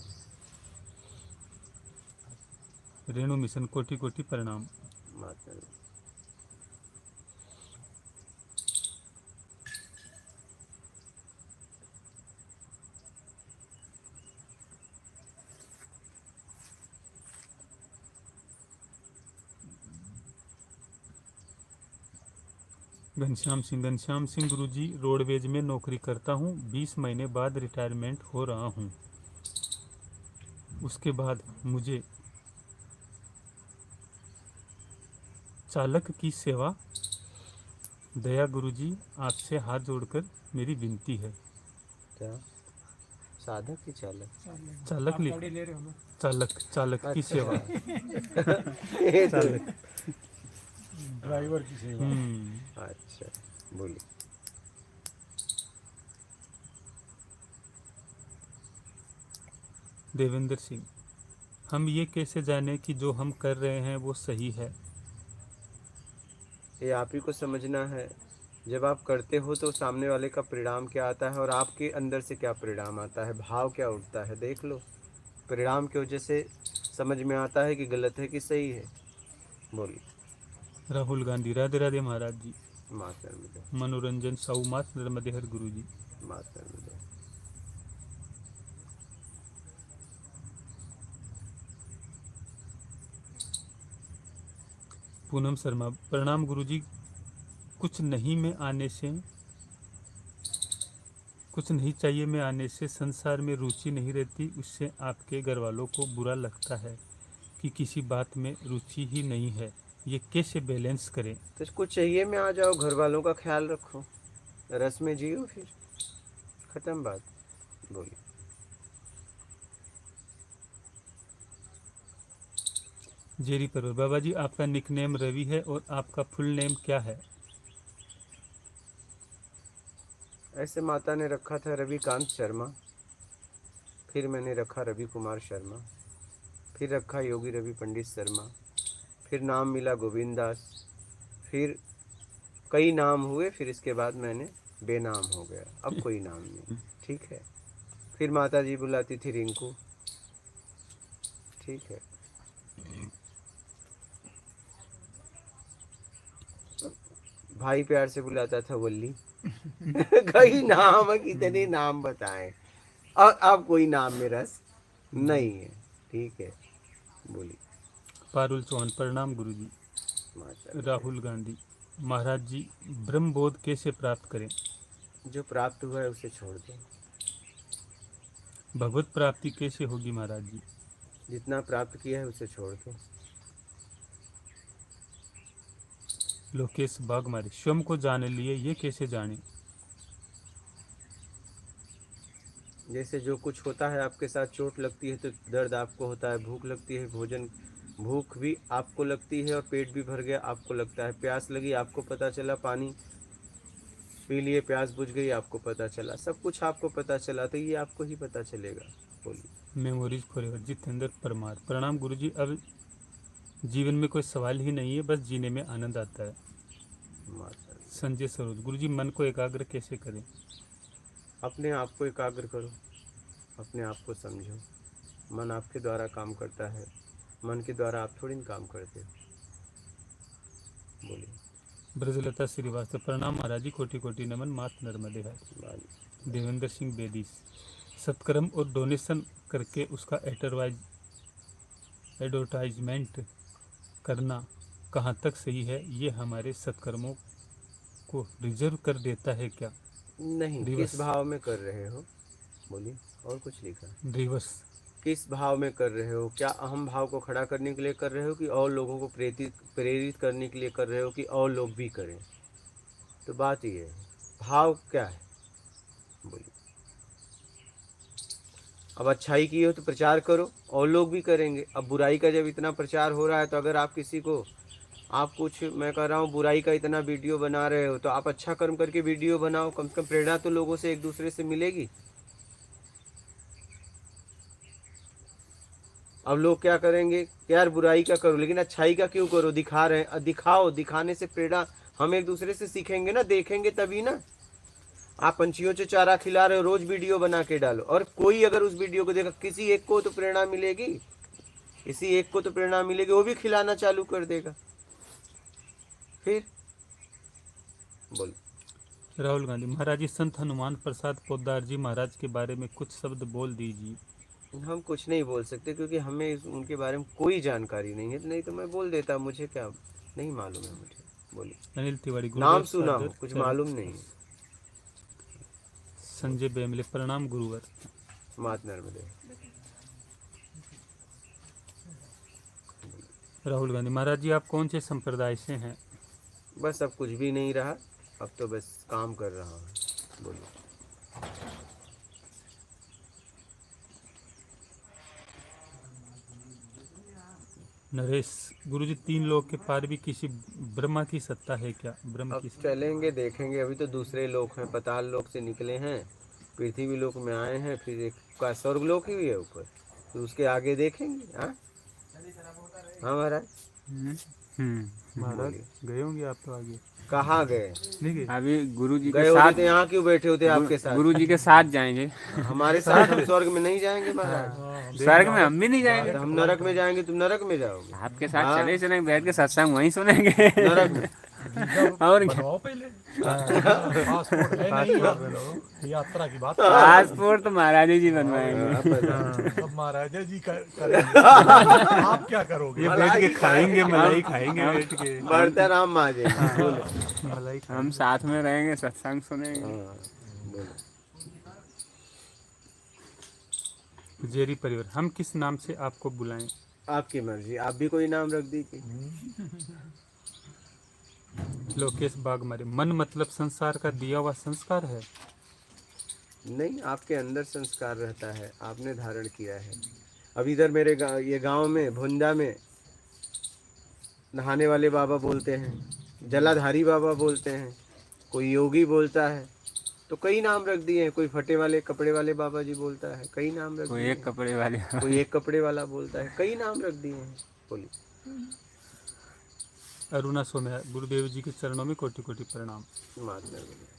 रेणु मिशन, कोटि कोटि प्रणाम। मात नर्मदे। घनश्याम सिंह, गुरुजी रोडवेज में नौकरी करता हूँ, 20 महीने बाद रिटायरमेंट हो रहा हूँ। उसके बाद मुझे चालक की सेवा, दया गुरुजी आपसे हाथ जोड़कर मेरी विनती है। क्या? साधक की चालक? चालक आप गाड़ी ले रहे हो ना? चालक की सेवा। चालक। ड्राइवर की सेवा। अच्छा, बोलिए। देवेंद्र सिंह, हम ये कैसे जाने कि जो हम कर रहे हैं वो सही है? ये आप ही को समझना है। जब आप करते हो तो सामने वाले का परिणाम क्या आता है और आपके अंदर से क्या परिणाम आता है, भाव क्या उठता है, देख लो। परिणाम की वजह से समझ में आता है कि गलत है कि सही है। बोलिए। राहुल गांधी, राधे राधे महाराज जी। मात नर्मदे। मनोरंजन साहू, मात नर्मदे हर गुरुजी। मात नर्मदे। पूनम शर्मा, प्रणाम गुरुजी, कुछ नहीं में आने से कुछ नहीं चाहिए में आने से संसार में रुचि नहीं रहती, उससे आपके घर वालों को बुरा लगता है कि किसी बात में रुचि ही नहीं है। ये कैसे बैलेंस करें? तो कुछ चाहिए में आ जाओ, घर वालों का ख्याल रखो, रस में जियो, फिर खत्म बात। बोलिए। जेरी परवर, बाबा जी आपका निकनेम रवि है और आपका फुल नेम क्या है? ऐसे माता ने रखा था रविकांत शर्मा, फिर मैंने रखा रवि कुमार शर्मा, फिर रखा योगी रवि पंडित शर्मा, फिर नाम मिला गोविंद दास, फिर कई नाम हुए, फिर इसके बाद मैंने बेनाम हो गया, अब कोई नाम नहीं। ठीक है। फिर माता जी बुलाती थी रिंकू। ठीक है। भाई प्यार से बुलाता था वल्ली। कई नाम है, कितने नाम बताएं, और अब कोई नाम में रस नहीं है। ठीक है। बोलिए। पारुल चौहान, प्रणाम गुरुजी। राहुल गांधी, महाराज जी ब्रह्म बोध कैसे प्राप्त करें? जो प्राप्त हुआ है उसे छोड़ दो। भगवत प्राप्ति कैसे होगी महाराज जी? जितना प्राप्त किया है उसे छोड़ दो। लोकेश बागमारी, स्वयं को जान लिए, ये कैसे जाने? जैसे जो कुछ होता है आपके साथ, चोट लगती है तो दर्द आपको होता है, भूख लगती है, भूख भी आपको लगती है, और पेट भी भर गया आपको लगता है, प्यास लगी आपको पता चला, पानी पी लिए, प्यास बुझ गई आपको पता चला, सब कुछ आपको पता चला, तो ये आपको ही पता चलेगा। बोलिए। मेमोरीज फॉरएवर, जितेंद्र परमार, प्रणाम गुरुजी। अब जीवन में कोई सवाल ही नहीं है, बस जीने में आनंद आता है। संजय सरोज, गुरुजी मन को एकाग्र कैसे करें? अपने आप को एकाग्र करो, अपने आप को समझो। मन आपके द्वारा काम करता है, मन के द्वारा आप थोड़ी ना काम करते हो। बोलिए। ब्रजलता श्रीवास्तव, प्रणाम महाराज जी, कोटि कोटि नमन, मात नर्मदे है। देवेंद्र सिंह बेदीस, सत्कर्म और डोनेशन करके उसका एडवर्टाइजमेंट करना कहाँ तक सही है? ये हमारे सत्कर्मों को रिजर्व कर देता है क्या? नहीं, किस भाव में कर रहे हो? बोलिए। और कुछ लिखा? रिवर्स, किस भाव में कर रहे हो? क्या अहम भाव को खड़ा करने के लिए कर रहे हो, कि और लोगों को प्रेरित करने के लिए कर रहे हो, कि और लोग भी करें? तो बात ये है, भाव क्या है? बोलिए। अब अच्छाई की हो तो प्रचार करो, और लोग भी करेंगे। अब बुराई का जब इतना प्रचार हो रहा है, तो अगर आप किसी को, आप कुछ, मैं कह रहा हूँ, बुराई का इतना वीडियो बना रहे हो, तो आप अच्छा कर्म करके वीडियो बनाओ, कम से कम प्रेरणा तो लोगों से एक दूसरे से मिलेगी। अब लोग क्या करेंगे, यार बुराई का करो लेकिन अच्छाई का क्यों करो, दिखा रहे हैं, दिखाओ, दिखाने से प्रेरणा हम एक दूसरे से सीखेंगे ना, देखेंगे तभी ना। आप पंछियों से चारा खिला रहे हो, रोज वीडियो बना के डालो, और कोई अगर उस वीडियो को देखा, किसी एक को तो प्रेरणा मिलेगी, किसी एक को तो प्रेरणा मिलेगी, वो भी खिलाना चालू कर देगा। फिर बोलो। राहुल गांधी, महाराज जी संत हनुमान प्रसाद पोद्दार जी महाराज के बारे में कुछ शब्द बोल दीजिए। हम कुछ नहीं बोल सकते, क्योंकि हमें उनके बारे में कोई जानकारी नहीं है, नहीं तो मैं बोल देता, मुझे क्या, नहीं मालूम है मुझे। बोलिए। अनिल तिवारी, नाम सुना हो, कुछ मालूम नहीं। संजय बेमले, प्रणाम गुरुवर। मात नर्मदे। राहुल गांधी, महाराज जी आप कौन से संप्रदाय से हैं? बस अब कुछ भी नहीं रहा, अब तो बस काम कर रहा हूँ। बोलिए। नरेश, गुरुजी तीन लोग के पार भी किसी ब्रह्मा की सत्ता है क्या? ब्रह्म अब की चलेंगे, देखेंगे। अभी तो दूसरे लोक हैं, पताल लोक से निकले हैं, पृथ्वी लोक में आए हैं, फिर एक का स्वर्ग लोक ही है ऊपर, तो उसके आगे देखेंगे। हाँ महाराज। महाराज गए होंगे आप तो आगे। कहाँ गए? अभी गुरुजी गए के होते साथ, तो यहाँ क्यों बैठे होते आपके साथ? गुरुजी के साथ जाएंगे। हमारे साथ हम स्वर्ग में नहीं जाएंगे महाराज। स्वर्ग में हम भी नहीं जाएंगे। तो हम नरक में जाएंगे, तुम नरक में जाओगे। आपके साथ चले चलेंगे, बैठ के सत्संग वहीं सुनेंगे। नरक में और क्या? बनवाओ पहले। पासपोर्ट है नहीं, यात्रा की बात। पासपोर्ट तो महाराज जी बनवाएंगे। सब महाराजा जी करेंगे। आप क्या करोगे? ये बैठ के खाएंगे, मलाई खाएंगे बैठ के। बढ़ते राम माजे। मलाई हम साथ में रहेंगे, सत्संग सुनेंगे। बोलो। जेरी परिवार, हम किस नाम से आपको बुलाएं? आपकी मर्जी, आप भी कोई नाम रख दीजिए। लोकेश बागमारे, मन मतलब संसार का दिया हुआ संस्कार है। नहीं, आपके अंदर संस्कार रहता है, आपने धारण किया है। अब इधर मेरे ये गांव में भुंजा में नहाने वाले बाबा बोलते हैं, जलाधारी बाबा बोलते हैं, कोई योगी बोलता है, तो कई नाम रख दिए हैं। कोई फटे वाले कपड़े वाले बाबा जी बोलता है, कई नाम रख कोई दिए एक हैं। कपड़े वाले कोई एक कपड़े वाला बोलता है, कई नाम रख दिए हैं। बोलिए। अरुणा सोम्या, गुरुदेव जी के चरणों में कोटि कोटि प्रणाम। महात्मा बोलिए।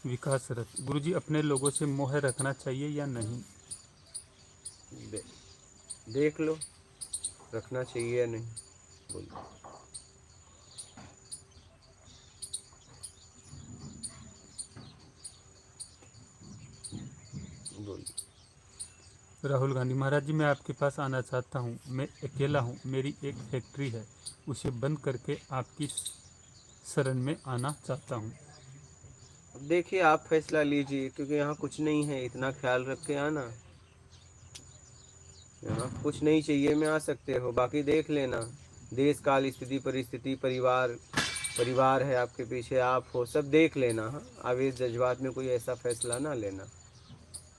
विकास रथ, गुरुजी अपने लोगों से मोह रखना चाहिए या नहीं? देख लो रखना चाहिए या नहीं। बोलिए। बोलिए। राहुल गांधी, महाराज जी मैं आपके पास आना चाहता हूँ। मैं अकेला हूँ, मेरी एक फैक्ट्री है, उसे बंद करके आपकी शरण में आना चाहता हूँ। देखिए आप फैसला लीजिए, क्योंकि यहाँ कुछ नहीं है, इतना ख्याल रख के आना। यहाँ कुछ नहीं चाहिए में आ सकते हो, बाकी देख लेना। देश काल स्थिति परिस्थिति परिवार है आपके पीछे, आप हो, सब देख लेना। हाँ, आवेश जज्बात में कोई ऐसा फैसला ना लेना।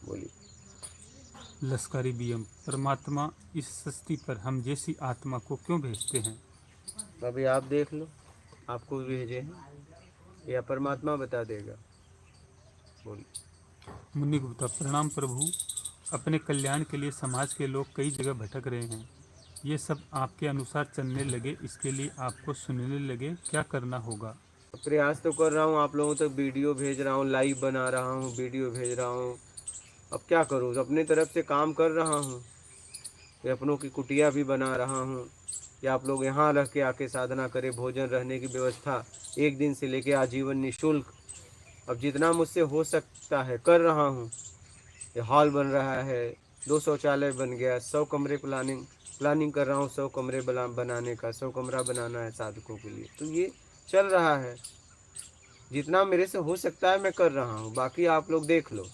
बोलिए। लश्करी बीएम, परमात्मा इस सृष्टि पर हम जैसी आत्मा को क्यों भेजते हैं? अभी आप देख लो, आपको भी भेजे हैं या परमात्मा बता देगा। बोलिए। मुन्नी गुप्ता, प्रणाम प्रभु। अपने कल्याण के लिए समाज के लोग कई जगह भटक रहे हैं, ये सब आपके अनुसार चलने लगे, इसके लिए आपको सुनने लगे, क्या करना होगा? प्रयास तो कर रहा हूँ, आप लोगों तक वीडियो भेज रहा हूँ, लाइव बना रहा हूँ, वीडियो भेज रहा हूँ। अब क्या करूँ, अपने तरफ से काम कर रहा हूँ। ये अपनों की कुटिया भी बना रहा हूँ, या आप लोग यहाँ रह के आके साधना करें, भोजन रहने की व्यवस्था 1 दिन से लेके आजीवन निःशुल्क। अब जितना मुझसे हो सकता है कर रहा हूँ। ये हॉल बन रहा है, 2 शौचालय बन गया, 100 कमरे प्लानिंग कर रहा हूँ, 100 कमरे बनाने का, 100 कमरा बनाना है साधकों के लिए। तो ये चल रहा है, जितना मेरे से हो सकता है मैं कर रहा हूँ, बाकी आप लोग देख लो।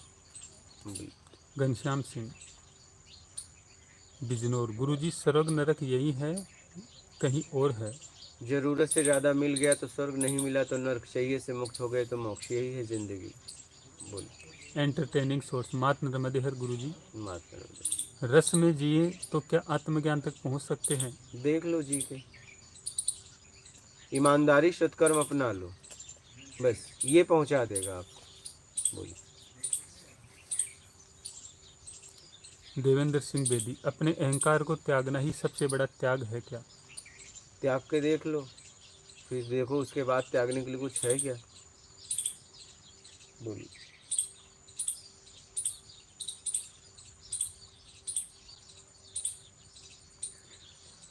घनश्याम सिंह बिजनौर, गुरुजी स्वर्ग नरक यही है, कहीं और है? जरूरत से ज़्यादा मिल गया तो स्वर्ग, नहीं मिला तो नर्क, चाहिए से मुक्त हो गए तो मोक्ष, यही है जिंदगी। बोलिए। एंटरटेनिंग सोर्स, मात नर्मदे हर गुरुजी। माता रस में जिए तो क्या आत्मज्ञान तक पहुंच सकते हैं? देख लो जी के, ईमानदारी सत्कर्म अपना लो, बस ये पहुंचा देगा आपको। बोलिए। देवेंद्र सिंह बेदी, अपने अहंकार को त्यागना ही सबसे बड़ा त्याग है क्या? त्याग के देख लो, फिर देखो उसके बाद त्यागने के लिए कुछ है क्या। बोलिए।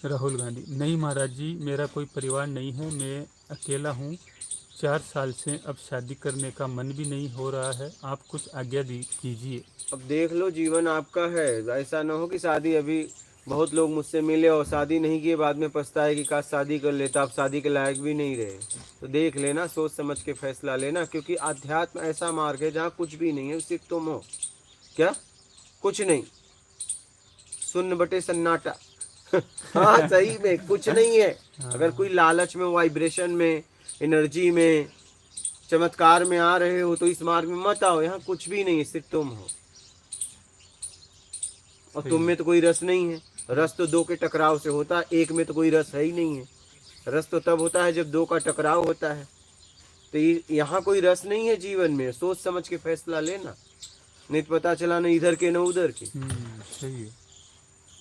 राहुल गांधी, नहीं महाराज जी, मेरा कोई परिवार नहीं है, मैं अकेला हूँ, 4 साल से अब शादी करने का मन भी नहीं हो रहा है, आप कुछ आज्ञा कीजिए। अब देख लो, जीवन आपका है, ऐसा ना हो कि शादी, अभी बहुत लोग मुझसे मिले और शादी नहीं किए, बाद में पछताए कि काश शादी कर लेता, आप शादी के लायक भी नहीं रहे। तो देख लेना, सोच समझ के फैसला लेना, क्योंकि अध्यात्म ऐसा मार्ग है जहाँ कुछ भी नहीं है, सिर्फ तुम हो। क्या? कुछ नहीं, शून्य बटे सन्नाटा। हाँ सही में कुछ नहीं है। अगर कोई लालच में, वाइब्रेशन में, एनर्जी में, चमत्कार में आ रहे हो तो इस मार्ग में मत आओ, यहाँ कुछ भी नहीं है, सिर्फ तुम हो। और तुम में तो कोई रस नहीं है। रस तो 2 के टकराव से होता है, एक में तो कोई रस है ही नहीं है। रस तो तब होता है जब 2 का टकराव होता है। तो यहाँ कोई रस नहीं है जीवन में, सोच समझ के फैसला लेना, नहीं तो पता चला ना इधर के ना उधर के। सही है,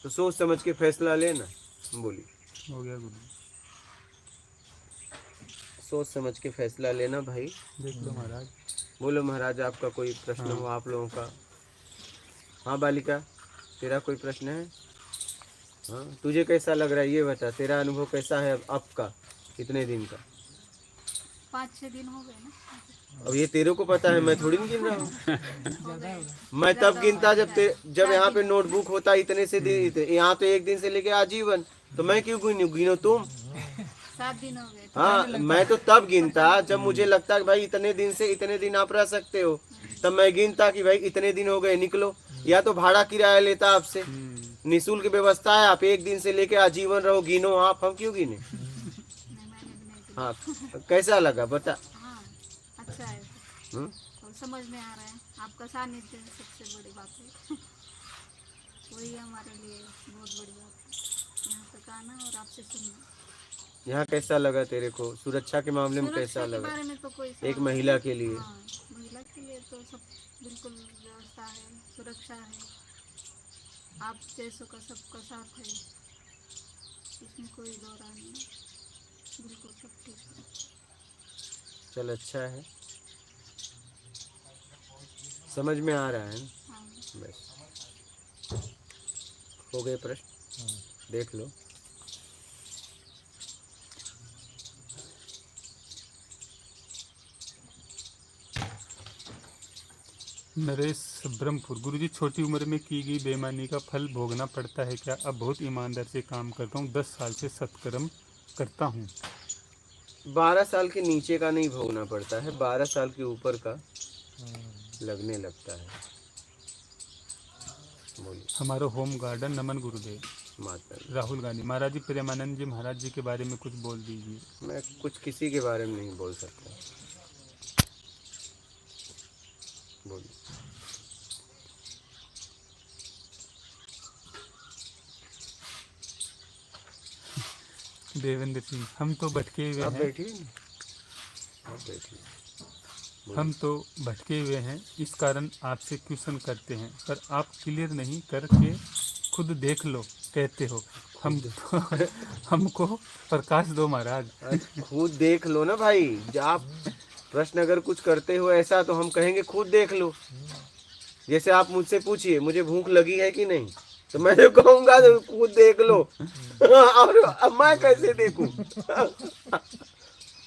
तो सोच समझ के फैसला लेना। बोलिए। हो गया गुरु, सोच समझ के फैसला लेना भाई। देख लो महाराज। बोलो महाराज, आपका कोई प्रश्न हो आप लोगों का? हाँ बालिका, तेरा कोई प्रश्न है? हाँ, तुझे कैसा लग रहा है ये बता, तेरा अनुभव कैसा है अब का, कितने दिन का? 5-6 दिन हो गए ना। अब ये तेरे को पता है, मैं थोड़ी नहीं गिन रहा हूँ। मैं तब गिनता जब यहाँ पे नोटबुक होता इतने से दिन, यहाँ तो 1 दिन से लेके आजीवन, तो मैं क्यों गिनो तुम? 7 दिन हो गए। हाँ, मैं तो तब गिनता जब मुझे लगता है भाई इतने दिन से इतने दिन आप रह सकते हो, तब मैं गिनता कि भाई इतने दिन हो गए, निकलो। या तो भाड़ा किराया लेता आपसे, निःशुल्क व्यवस्था है, आप एक दिन से लेके आजीवन रहो, गिनो आप, हम क्यों गिने। नहीं मैंने भी नहीं किया। हाँ, कैसा लगा बता। हाँ अच्छा है, हम्म? और समझ में आ रहा है। आपका सानिध्य सबसे बड़ी बात है। वही हमारे लिए बहुत बड़ी बात है, यहाँ तक आना और आपसे सुनना। यहाँ कैसा लगा तेरे को, सुरक्षा के मामले में सुरक्षा कैसा के लगा, बारे में तो कोई एक सवाल महिला नहीं। के लिए। हाँ, महिला के लिए तो सब बिल्कुल व्यवस्था है, सुरक्षा है, आप जैसों का सबका साथ है, इसमें कोई दो राय नहीं, बिल्कुल सब ठीक है। चल अच्छा है, समझ में आ रहा है ना? हाँ बस हो गए प्रश्न, देख लो। नरेश ब्रह्मपुर, गुरुजी छोटी उम्र में की गई बेईमानी का फल भोगना पड़ता है क्या? अब बहुत ईमानदार से काम करता हूँ, 10 साल से सत्कर्म करता हूँ। 12 साल के नीचे का नहीं भोगना पड़ता है, 12 साल के ऊपर का लगने लगता है। बोलिए। हमारा होम गार्डन, नमन गुरुदेव। माता राहुल गांधी, महाराज जी प्रेमानंद जी महाराज जी के बारे में कुछ बोल दीजिए। मैं कुछ किसी के बारे में नहीं बोल सकता, बोलिए। देवेंद्र सिंह, हम तो भटके हुए आप हैं, बैठिए ना, आप बैठिए। हम तो भटके हुए हैं, इस कारण आपसे क्वेश्चन करते हैं, पर आप क्लियर नहीं करके खुद देख लो कहते हो। हम तो हमको प्रकाश दो महाराज। खुद देख लो ना भाई, जब आप प्रश्न अगर कुछ करते हो ऐसा, तो हम कहेंगे खुद देख लो। जैसे आप मुझसे पूछिए मुझे भूख लगी है कि नहीं, तो मैं तो कहूंगा तो खुद देख लो। और अब मैं कैसे देखूं?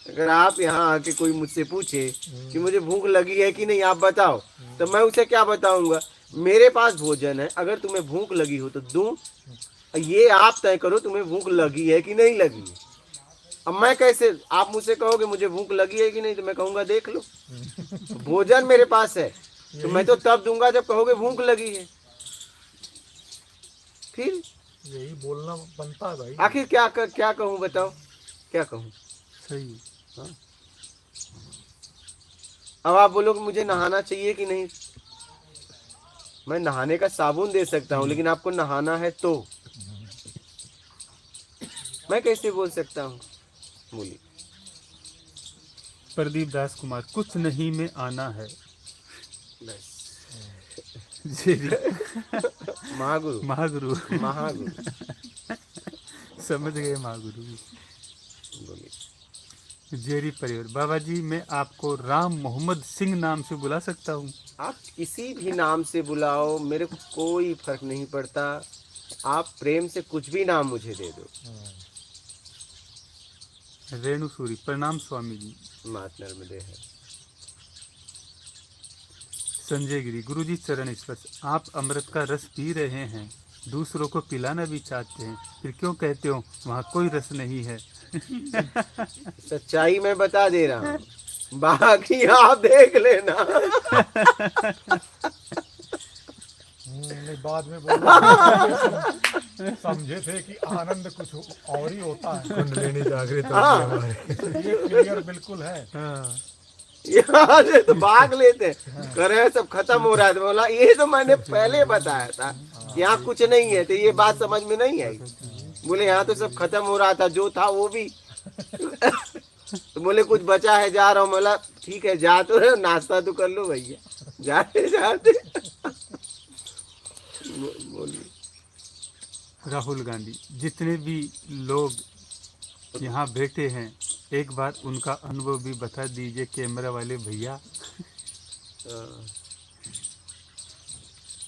अगर आप यहाँ आके कोई मुझसे पूछे कि मुझे भूख लगी है कि नहीं, आप बताओ, तो मैं उसे क्या बताऊंगा? मेरे पास भोजन है, अगर तुम्हें भूख लगी हो तो दूं, ये आप तय करो तुम्हें भूख लगी है कि नहीं लगी है। अब मैं कैसे, आप मुझसे कहोगे मुझे भूख लगी है कि नहीं, तो मैं कहूंगा देख लो। भोजन मेरे पास है, तो मैं तो तब दूंगा जब कहोगे भूख लगी है। फिर यही बोलना बनता है भाई। आखिर क्या कहूँ बताओ, क्या कहूँ? सही। हाँ? अब आप बोलोगे मुझे नहाना चाहिए कि नहीं, मैं नहाने का साबुन दे सकता हूँ, लेकिन आपको नहाना है तो मैं कैसे बोल सकता हूँ? बोलिए। प्रदीप दास कुमार, कुछ नहीं में आना है। बस जी महागुरु महागुरु, महागुरु समझ गए महागुरु। बोलिए। जेरी परिवार, बाबा जी मैं आपको राम मोहम्मद सिंह नाम से बुला सकता हूँ? आप किसी भी नाम से बुलाओ, मेरे को कोई फर्क नहीं पड़ता। आप प्रेम से कुछ भी नाम मुझे दे दो। रेणु सूरी, प्रणाम स्वामी जी। मात नर्मदे है। संजय गिरी, गुरु जी चरण स्पर्श, आप अमृत का रस पी रहे हैं, दूसरों को पिलाना भी चाहते हैं, फिर क्यों कहते हो वहाँ कोई रस नहीं है? सच्चाई मैं बता दे रहा हूँ, बाकी आप देख लेना। बाद में बोला समझे थे कि आनंद कुछ और ही होता है। कुंडलिनी जागृत होती है हमारे। ये क्लियर बिल्कुल है। यहाँ से तो भाग लेते करे सब खत्म हो रहा है, तो बोला ये तो मैंने पहले बताया था यहाँ कुछ नहीं है, तो ये बात समझ में नहीं आई। बोले यहाँ तो सब खत्म हो रहा था, जो था वो भी। तो बोले कुछ बचा है, जा रहा हूँ। बोला ठीक है जा तो रहे, नाश्ता तो कर लो भैया, जाते जाते। बोलिए। राहुल गांधी, जितने भी लोग यहाँ बैठे हैं, एक बार उनका अनुभव भी बता दीजिए कैमरा वाले भैया।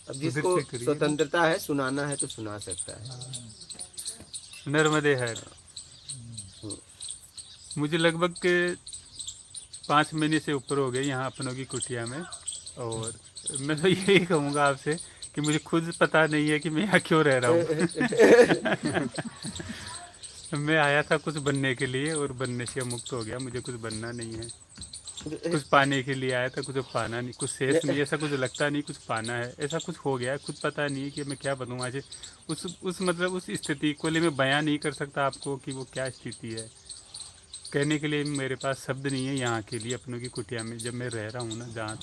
अब जिसको स्वतंत्रता है सुनाना है तो सुना सकता है। नर्मदे है। मुझे लगभग के 5 महीने से ऊपर हो गए यहाँ अपनों की कुटिया में, और मैं तो यही कहूँगा आपसे कि मुझे खुद पता नहीं है कि मैं यहाँ क्यों रह रहा हूँ। मैं आया था कुछ बनने के लिए और बनने से मुक्त हो गया, मुझे कुछ बनना नहीं है। कुछ पाने के लिए आया था, कुछ पाना नहीं, कुछ शेष नहीं, ऐसा कुछ लगता नहीं कुछ पाना है, ऐसा कुछ हो गया है, खुद पता नहीं है कि मैं क्या बताऊँ आज। उस मतलब उस स्थिति को लिए मैं बयां नहीं कर सकता आपको कि वो क्या स्थिति है। कहने के लिए मेरे पास शब्द नहीं है यहाँ के लिए, अपनों की कुटिया में जब मैं रह रहा हूँ ना जहाँ।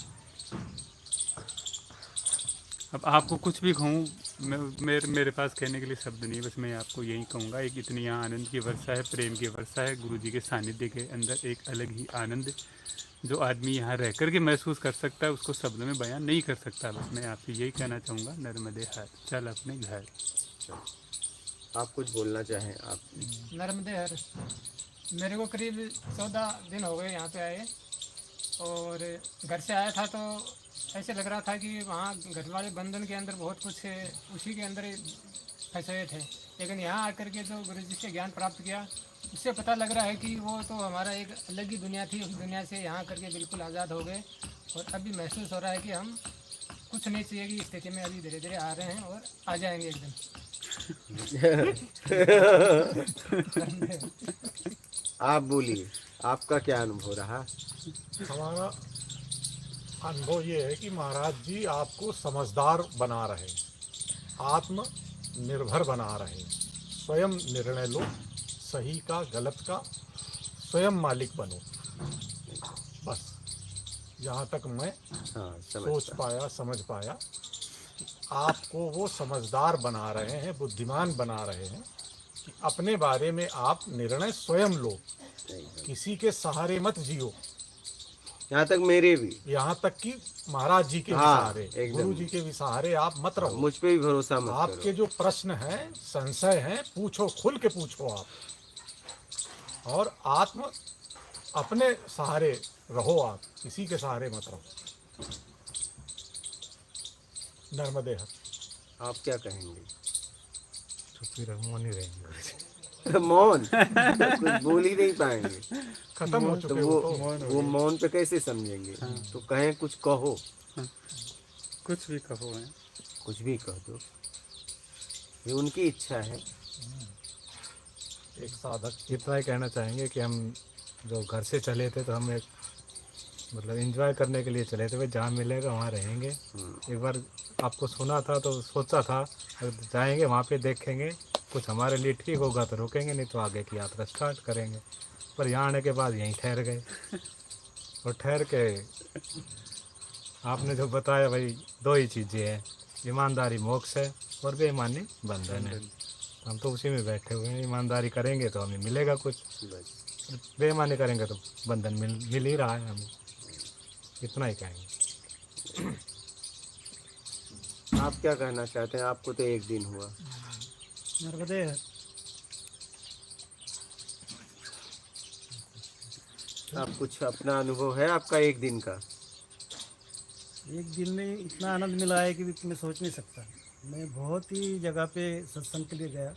अब आपको कुछ भी कहूँ, मेरे पास कहने के लिए शब्द नहीं है, बस मैं आपको यही कहूँगा, एक इतनी यहाँ आनंद की वर्षा है, प्रेम की वर्षा है, गुरु जी के सानिध्य के अंदर एक अलग ही आनंद जो आदमी यहाँ रह कर के महसूस कर सकता है, उसको शब्द में बयान नहीं कर सकता। बस मैं आपसे यही कहना चाहूँगा, नर्मदे हर, चल अपने घर। आप कुछ बोलना चाहें आप? नर्मदे हर। मेरे को करीब 14 दिन हो गए यहाँ पे आए, और घर से आया था तो ऐसे लग रहा था कि वहाँ घर वाले बंधन के अंदर बहुत कुछ उसी के अंदर फंसे हुए थे, लेकिन यहाँ आकर के जो गुरु जी से ज्ञान प्राप्त किया, उससे पता लग रहा है कि वो तो हमारा एक अलग ही दुनिया थी, उस दुनिया से यहाँ करके बिल्कुल आज़ाद हो गए। और अभी महसूस हो रहा है कि हम कुछ नहीं चाहिए की स्थिति में अभी धीरे धीरे आ रहे हैं और आ जाएंगे एक दिन। आप बोलिए, आपका क्या अनुभव रहा? हमारा अनुभव ये है कि महाराज जी आपको समझदार बना रहे, आत्मनिर्भर बना रहे, स्वयं निर्णय लो, सही का गलत का स्वयं मालिक बनो। बस यहाँ तक मैं सोच पाया, समझ पाया। आपको वो समझदार बना रहे हैं, बुद्धिमान बना रहे हैं कि अपने बारे में आप निर्णय स्वयं लो, किसी के सहारे मत जियो। यहाँ तक मेरे भी, यहाँ तक कि महाराज जी के भी सहारे, गुरु जी के भी सहारे आप मत रहो। मुझ पे भी भरोसा मत आपके करो। जो प्रश्न हैं, संशय हैं, पूछो, खुल के पूछो आप, और अपने सहारे रहो, आप किसी के सहारे मत रहो। नर्मदे हर। आप क्या कहेंगे? चुप ही रहो, मौन ही रहेंगे। मौन कुछ बोल ही नहीं पाएंगे, खत्म हो तो चुके वो मौन पे कैसे समझेंगे? तो कहें, कुछ कहो, कुछ भी कहो है, कुछ भी कह दो, ये उनकी इच्छा है। एक साधक इतना ही कहना चाहेंगे कि हम जो घर से चले थे तो हम एक मतलब एंजॉय करने के लिए चले थे, भाई जहाँ मिलेगा वहाँ रहेंगे। एक बार आपको सुना था तो सोचा था अगर जाएंगे वहाँ पे देखेंगे, कुछ हमारे लिए ठीक होगा तो रुकेंगे, नहीं तो आगे की यात्रा स्टार्ट करेंगे। पर यहाँ आने के बाद यहीं ठहर गए, और ठहर के आपने जो बताया भाई, दो ही चीज़ें हैं, ईमानदारी मोक्ष है और बेईमानी बंधन है। हम तो उसी में बैठे हुए हैं, ईमानदारी करेंगे तो हमें मिलेगा कुछ, बेईमानी करेंगे तो बंधन मिल ही रहा है हमें। इतना ही कहेंगे। आप क्या कहना चाहते हैं? आपको तो एक दिन हुआ। नर्मदे हर। आप कुछ अपना अनुभव है आपका एक दिन का? एक दिन में इतना आनंद मिला है कि मैं सोच नहीं सकता। मैं बहुत ही जगह पे सत्संग के लिए गया,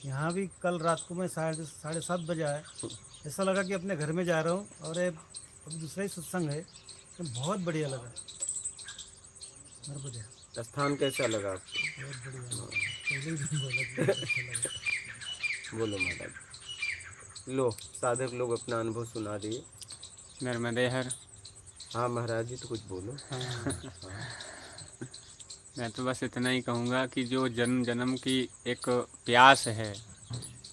यहाँ भी कल रात को मैं 7:30 बजे आया, ऐसा लगा कि अपने घर में जा रहा हूँ, और अब दूसरा ही सत्संग है, तो बहुत बढ़िया लगा। नर्मदे हर। स्थान कैसा लगा आपको? बहुत बढ़िया, पहले ही दिन बोला कि बहुत अच्छा लगा। बोलो महाराज। लो, साधक लोग अपना अनुभव सुना दिए। नर्मदे हर। हाँ महाराज जी, तो कुछ बोलो। मैं तो बस इतना ही कहूँगा कि जो जन्म जन्म की एक प्यास है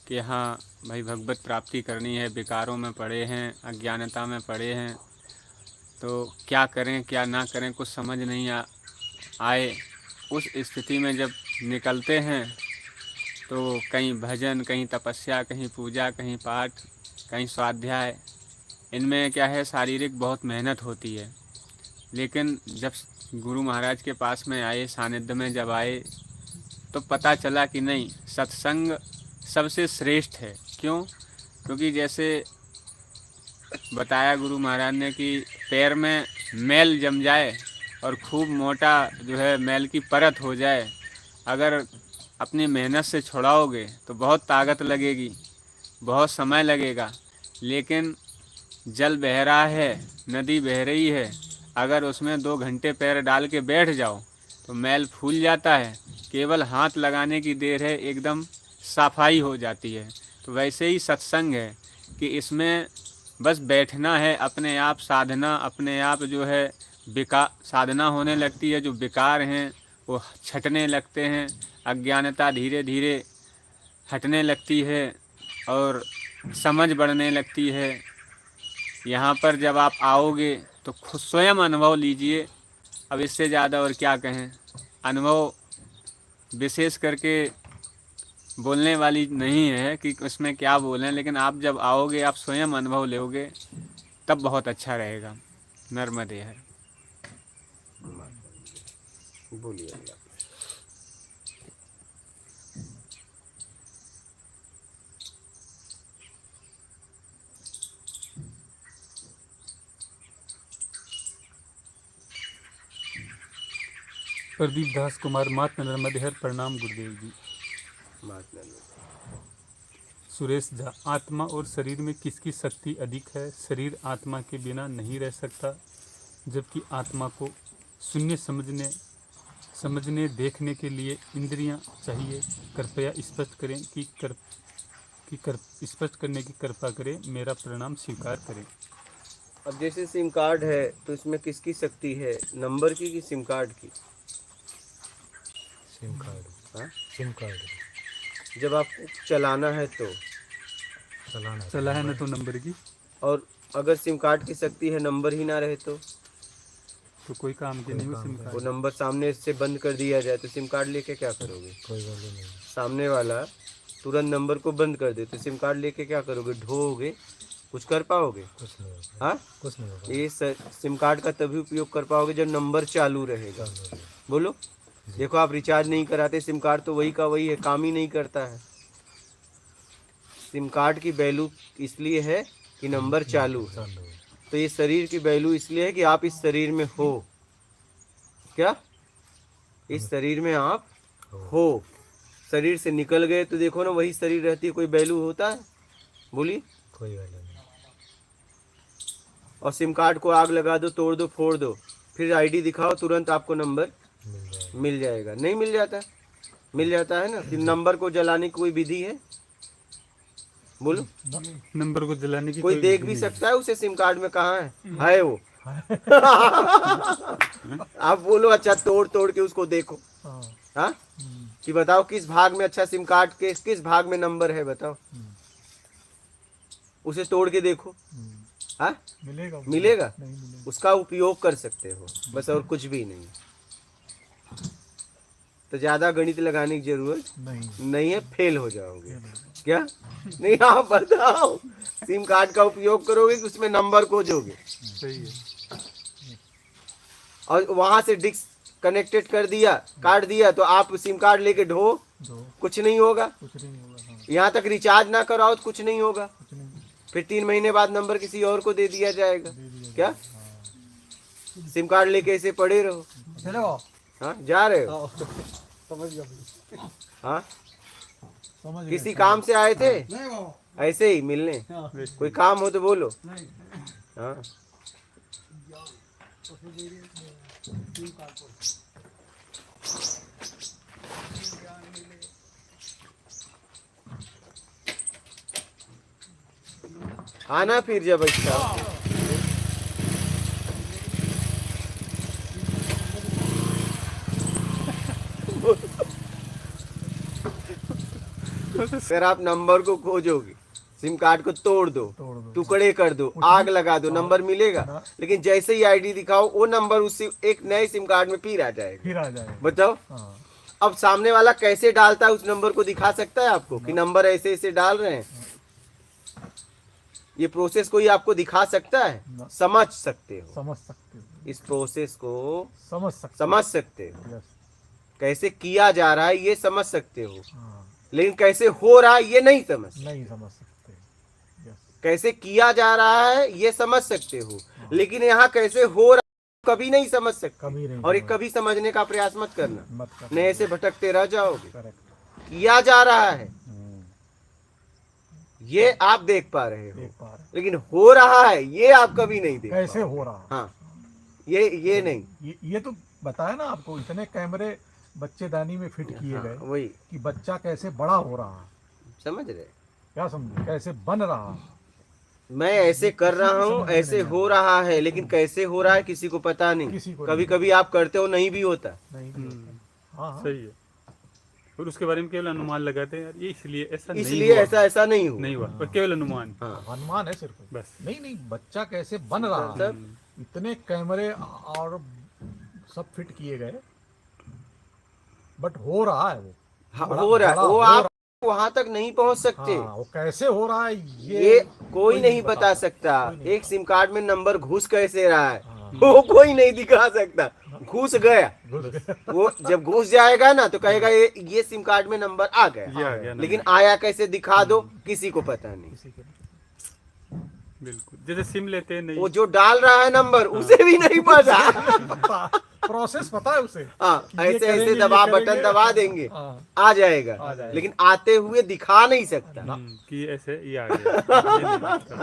कि हाँ भाई भगवत प्राप्ति करनी है, विकारों में पड़े हैं, अज्ञानता में पड़े हैं, तो क्या करें क्या ना करें कुछ समझ नहीं आए, उस स्थिति में जब निकलते हैं तो कहीं भजन, कहीं तपस्या, कहीं पूजा, कहीं पाठ, कहीं स्वाध्याय, इनमें क्या है शारीरिक बहुत मेहनत होती है। लेकिन जब गुरु महाराज के पास में आए, सानिध्य में जब आए, तो पता चला कि नहीं, सत्संग सबसे श्रेष्ठ है। क्यों? क्योंकि जैसे बताया गुरु महाराज ने कि पैर में मैल जम जाए और खूब मोटा जो है मैल की परत हो जाए, अगर अपनी मेहनत से छुड़ाओगे तो बहुत ताकत लगेगी, बहुत समय लगेगा, लेकिन जल बह रहा है, नदी बह रही है, अगर उसमें 2 घंटे पैर डाल के बैठ जाओ तो मैल फूल जाता है, केवल हाथ लगाने की देर है, एकदम सफाई हो जाती है। तो वैसे ही सत्संग है कि इसमें बस बैठना है, अपने आप साधना, अपने आप जो है साधना होने लगती है, जो विकार हैं वो छटने लगते हैं, अज्ञानता धीरे धीरे हटने लगती है और समझ बढ़ने लगती है। यहाँ पर जब आप आओगे तो खुद स्वयं अनुभव लीजिए। अब इससे ज़्यादा और क्या कहें, अनुभव विशेष करके बोलने वाली नहीं है कि उसमें क्या बोलें, लेकिन आप जब आओगे आप स्वयं अनुभव लोगे तब बहुत अच्छा रहेगा। नर्मदे है। बोलिए अल्लाह। प्रदीप दास कुमार, माता नर्मदे हर, प्रणाम गुरुदेव जी। महात्मा लोग। सुरेश झा, आत्मा और शरीर में किसकी शक्ति अधिक है? शरीर आत्मा के बिना नहीं रह सकता, जबकि आत्मा को शून्य समझने देखने के लिए इंद्रियां चाहिए। कृपया स्पष्ट करें स्पष्ट करने की कृपा करें, मेरा प्रणाम स्वीकार करें। अब जैसे सिम कार्ड है तो इसमें किसकी शक्ति है, नंबर की कि सिम कार्ड की? SIM card. हाँ? सिम कार्ड जब आपको चलाना है तो चला है ना तो नंबर की, और अगर सिम कार्ड की शक्ति है, नंबर ही ना रहे तो तो कोई काम की नहीं हो सिम वो कार्ड। नंबर सामने से बंद कर दिया जाए तो सिम कार्ड लेके क्या करोगे? कोई वैल्यू नहीं। सामने वाला तुरंत नंबर को बंद कर दे तो सिम कार्ड लेके क्या करोगे? ढोओगे? कुछ कर पाओगे? कुछ नहीं होगा। हाँ, कुछ नहीं होगा। ये सिम कार्ड का तभी उपयोग कर पाओगे जब नंबर चालू रहेगा। बोलो। देखो, आप रिचार्ज नहीं कराते, सिम कार्ड तो वही का वही है, काम ही नहीं करता है। सिम कार्ड की वैल्यू इसलिए है कि नंबर चालू है। तो ये शरीर की वैल्यू इसलिए है कि आप इस शरीर में हो। क्या? इस शरीर में आप हो। शरीर से निकल गए तो देखो ना, वही शरीर रहती है, कोई वैल्यू होता है? बोलिए। कोई वैल्यू नहीं। और सिम कार्ड को आग लगा दो, तोड़ दो, फोड़ दो, फिर आईडी दिखाओ, तुरंत आपको नंबर मिल जाएगा। नहीं मिल जाता? मिल जाता है ना। कि नंबर को जलाने की कोई विधि है? बोलो। नंबर को जलाने की कोई देख विधि भी नहीं। सकता है उसे सिम कार्ड में कहाँ है वो? आप बोलो, अच्छा तोड़ तोड़ के उसको देखो। हाँ, कि बताओ किस भाग में, अच्छा सिम कार्ड के किस भाग में नंबर है, बताओ। उसे तोड़ के देखो। हाँ, मिलेगा? मिलेगा? नहीं मिलेगा। उसका उपयोग कर सकते हो बस, और कुछ भी नहीं। तो ज्यादा गणित लगाने की जरूरत नहीं है, फेल हो जाओगे। क्या? नहीं, आप बताओ, सिम कार्ड का उपयोग करोगे कि उसमें नंबर खोजोगे? सही है। और वहां से डिस्क कनेक्टेड कर दिया, काट दिया, तो आप सिम कार्ड लेके ढो, कुछ नहीं होगा। कुछ नहीं होगा। हाँ, यहाँ तक रिचार्ज ना कराओ तो कुछ नहीं होगा। कुछ नहीं। फिर 3 महीने बाद नंबर किसी और को दे दिया जाएगा। क्या? सिम कार्ड लेके ऐसे पड़े रहो। चलो हाँ, जा रहे हो? समझ गया। हाँ, समझ किसी काम से आए थे? नहीं वो ऐसे ही मिलने? कोई काम हो तो बोलो। हाँ, आना फिर जब इच्छा हो। फिर आप नंबर को खोजोगे, सिम कार्ड को तोड़ दो, टुकड़े कर दो, आग लगा दो, नंबर मिलेगा। लेकिन जैसे ही आईडी दिखाओ, वो नंबर उसी एक नए सिम कार्ड में फिर आ जाएगा। फिर आ जाएगा। बताओ। हाँ। अब सामने वाला कैसे डालता है, उस नंबर को दिखा सकता है आपको कि नंबर ऐसे ऐसे डाल रहे हैं? ये प्रोसेस कोई आपको दिखा सकता है? समझ सकते हो, समझ सकते हो। इस प्रोसेस को समझ सकते समझ सकते हो। यस। कैसे किया जा रहा है ये समझ सकते हो, हाँ, लेकिन कैसे हो रहा है ये नहीं समझ। नहीं समझ सकते। यस। कैसे किया जा रहा है ये समझ सकते हो, लेकिन यहाँ कैसे हो रहा है कभी नहीं समझ सकते। कभी नहीं और ये समझ- कभी समझने का प्रयास मत करना, मत कर। नहीं ऐसे भटकते रह जाओगे। करेक्ट। किया जा रहा है ये आप देख पा रहे हो, देख पा रहे। लेकिन हो रहा है ये आप कभी नहीं देख कैसे पाओगे। हो रहा? हाँ, ये नहीं। ये तो बताया ना आपको, इतने कैमरे बच्चेदानी में फिट किए हाँ, गए वही कि बच्चा कैसे बड़ा हो रहा है। समझ रहे। क्या समझे? कैसे बन रहा है। मैं ऐसे कर रहा हूँ, ऐसे हो रहा है, लेकिन कैसे हो रहा है किसी को पता नहीं। किसी को कभी कभी आप करते हो, नहीं भी होता। नहीं भी होता। हाँ हाँ, सही है। और उसके बारे में केवल अनुमान लगाते हैं यार, ये इसलिए ऐसा नहीं इसलिए हुआ, ऐसा नहीं हुआ। नहीं हुआ, पर केवल अनुमान। हाँ, अनुमान है सिर्फ। बस। नहीं नहीं, बच्चा कैसे बन रहा है, मतलब इतने कैमरे और सब फिट किए गए, बट हो रहा है वो। हाँ, बड़ा- हो रहा है बड़ा वो, हो आप वहां तक नहीं पहुंच सकते। हाँ, वो कैसे हो रहा है ये कोई नहीं बता सकता। कोई नहीं एक सिम कार्ड में नंबर घुस कैसे रहा है, हाँ। वो कोई नहीं दिखा सकता। घुस गया, घुस गया। वो जब घुस जाएगा ना तो कहेगा ये सिम कार्ड में नंबर आ ये गया, आ गया ना। लेकिन आया कैसे दिखा दो, किसी को पता नहीं। किसी को बिल्कुल, जैसे सिम लेते हैं नहीं। वो जो डाल रहा है नंबर, उसे भी नहीं पता। प्रोसेस पता है उसे। हाँ, ये ऐसे करेंगे, ऐसे ये दबा करेंगे। बटन दबा देंगे, हाँ, आ जाएगा, आ जाएगा। लेकिन आते हुए दिखा नहीं सकता। कि ऐसे ये आ गया, ये नहीं दिखता।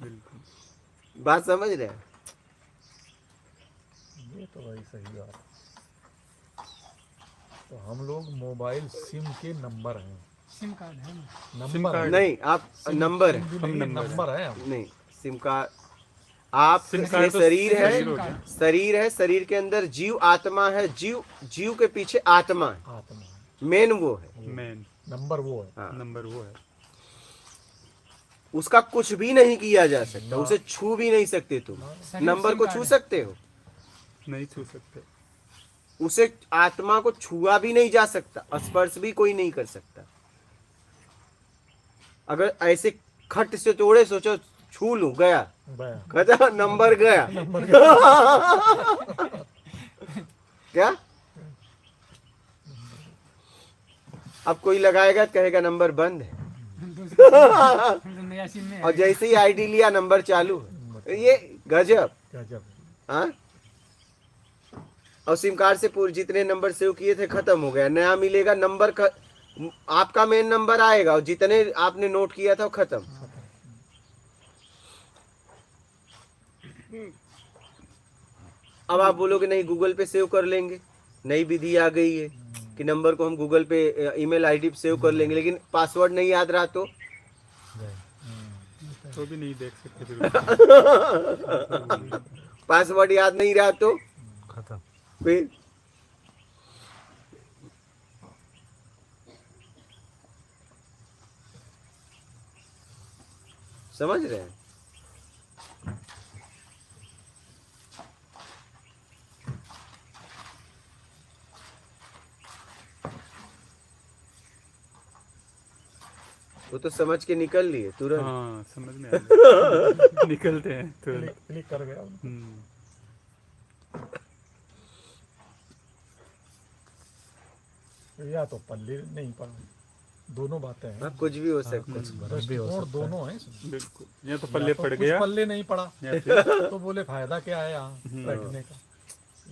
बिल्कुल। बात समझ रहे हैं? ये तो भाई सही बात है। तो हम लोग मोबाइल सिम के नंबर हैं। सिम कार्ड है ना। SIM number card. नहीं, आप नंबर है। हम नंबर है हम। नहीं, सिम कार्ड आप सिम ये कार्ड तो शरीर है, शरीर हो गया। शरीर है, शरीर के अंदर जीव आत्मा है, जीव के पीछे आत्मा है, आत्मा मेन वो है। मेन नंबर वो है। हाँ, नंबर वो है। उसका कुछ भी नहीं किया जा सकता, उसे छू भी नहीं सकते तुम। शरीर नंबर सिम को कार्ड छू है। सकते हो, नहीं छू सकते। उसे आत्मा को छुआ भी नहीं जा सकता, स्पर्श भी कोई नहीं कर सकता। अगर ऐसे खट से तोड़े, सोचो छू लूं, गया, बया। कहता नंबर गया। क्या अब कोई लगाएगा तो कहेगा नंबर बंद है। नया सिम में और जैसे ही आईडी लिया, नंबर चालू है। ये गजब। गजब। हाँ, और सिम कार्ड से पूरे जितने नंबर सेव किए थे खत्म हो गया, नया मिलेगा नंबर आपका मेन नंबर आएगा, और जितने आपने नोट किया था वो खत्म। अब आप बोलोगे नहीं गूगल पे सेव कर लेंगे, नई विधि आ गई है कि नंबर को हम गूगल पे ईमेल आईडी पे सेव कर लेंगे, लेकिन पासवर्ड नहीं याद रहा तो तो भी नहीं देख सकते फिर। पासवर्ड याद नहीं रहा तो खत्म। फिर समझ रहे हैं? वो तो समझ के निकल लिए तुरंत। हाँ, समझ में आ गया। निकलते हैं तुरंत। क्लिक कर गया। या तो पल्ले नहीं पड़ा, दोनों बातें हैं। हाँ, कुछ भी हो सकता है। दृष्टिकोण दोनों है। बिल्कुल, या तो पल्ले पड़ कुछ गया, पल्ले नहीं पड़ा या फिर तो बोले फायदा क्या है यहाँ बैठने का,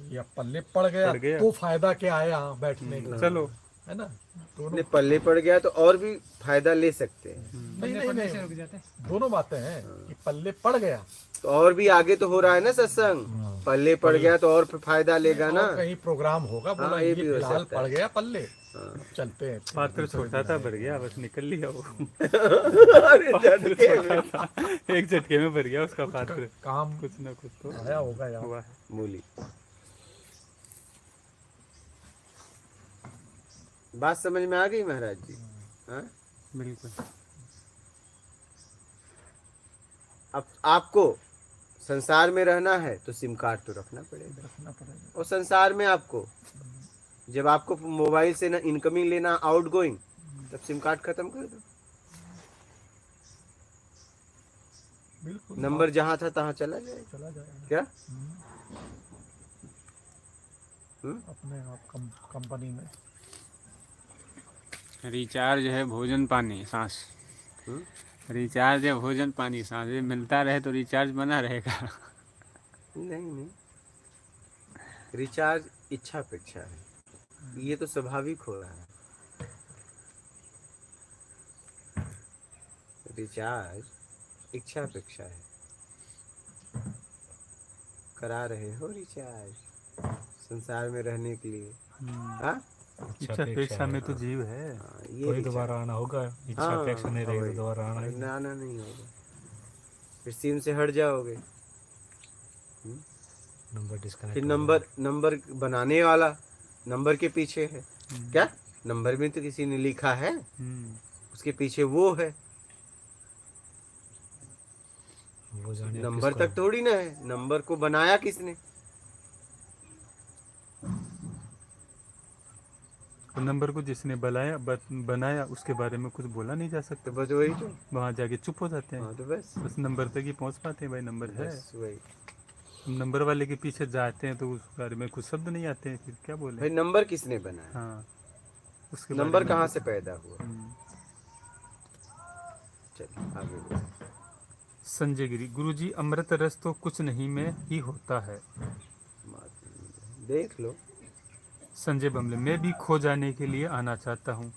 या पल्ले पड़ गया पड़ गया। तो फायदा क्या है यहाँ बैठने का, चलो। है ना। दोनों अपने पल्ले पड़ गया तो और भी फायदा ले सकते हैं, नहीं नहीं पढ़ने से नहीं, रुक जाते हैं। दोनों बातें हैं कि पल्ले पड़ गया तो और भी आगे तो हो रहा है ना सत्संग। पल्ले पड़ गया तो और फायदा लेगा ना। और कहीं प्रोग्राम होगा, बोला हाँ, ये ये भी हो फिलहाल सकता है। पड़ गया पल्ले, चलते हैं। पात्र छोटा था, भर गया, बस निकल लिया वो। अरे झटके में। एक झटके में भर गया उसका पात्र। काम कुछ ना कुछ तो आया होगा यार। हुआ है। मूली बात समझ में आ गई महाराज जी? हाँ, बिल्कुल। अब आपको संसार में रहना है तो सिम कार्ड तो रखना पड़ेगा, रखना पड़ेगा। और संसार में आपको जब आपको मोबाइल से ना इनकमिंग लेना, आउटगोइंग, तब सिम कार्ड खत्म कर दो। बिल्कुल, नंबर जहां था तहां चला जाएगा। चला जाएगा। क्या अपने आप कंपनी में रिचार्ज है भोजन पानी सांस। रिचार्ज है भोजन पानी सांस, ये मिलता रहे तो रिचार्ज बना रहेगा। नहीं, रिचार्ज इच्छा अपेक्षा है, ये तो स्वाभाविक हो रहा है। रिचार्ज इच्छा अपेक्षा है, करा रहे हो रिचार्ज संसार में रहने के लिए। हाँ, इच्छा अपेक्षा में तो जीव है। ये दोबारा आना होगा, इच्छा हाँ, अपेक्षा नहीं रहेगी वही। तो दोबारा आना ही। आना नहीं होगा। फिर सिम से हट जाओगे, नंबर डिस्कनेक्ट फिर नंबर बनाने वाला नंबर के पीछे है। क्या नंबर में तो किसी ने लिखा है, उसके पीछे वो है, वो जाने नंबर तक थोड़ी ना है। नंबर को बनाया किसने? नंबर को जिसने बनाया उसके बारे में कुछ बोला नहीं जा सकता। तो बस वही तो, वहाँ जाके चुप हो जाते हैं। हाँ तो बस नंबर तक ही पहुँच पाते हैं, भाई नंबर है। बस वही। नंबर वाले के पीछे जाते हैं तो उस बारे में कुछ शब्द नहीं आते हैं, फिर क्या बोले। भाई नंबर किसने बनाया? हाँ, उसके नंबर बारे में कहाँ से पैदा हुआ? चलिए आगे बढ़ो। संजय गिरी, गुरुजी अमृत रस तो कुछ नहीं में ही होता है। देख लो। संजय बमले, मैं भी खो जाने के लिए आना चाहता हूँ।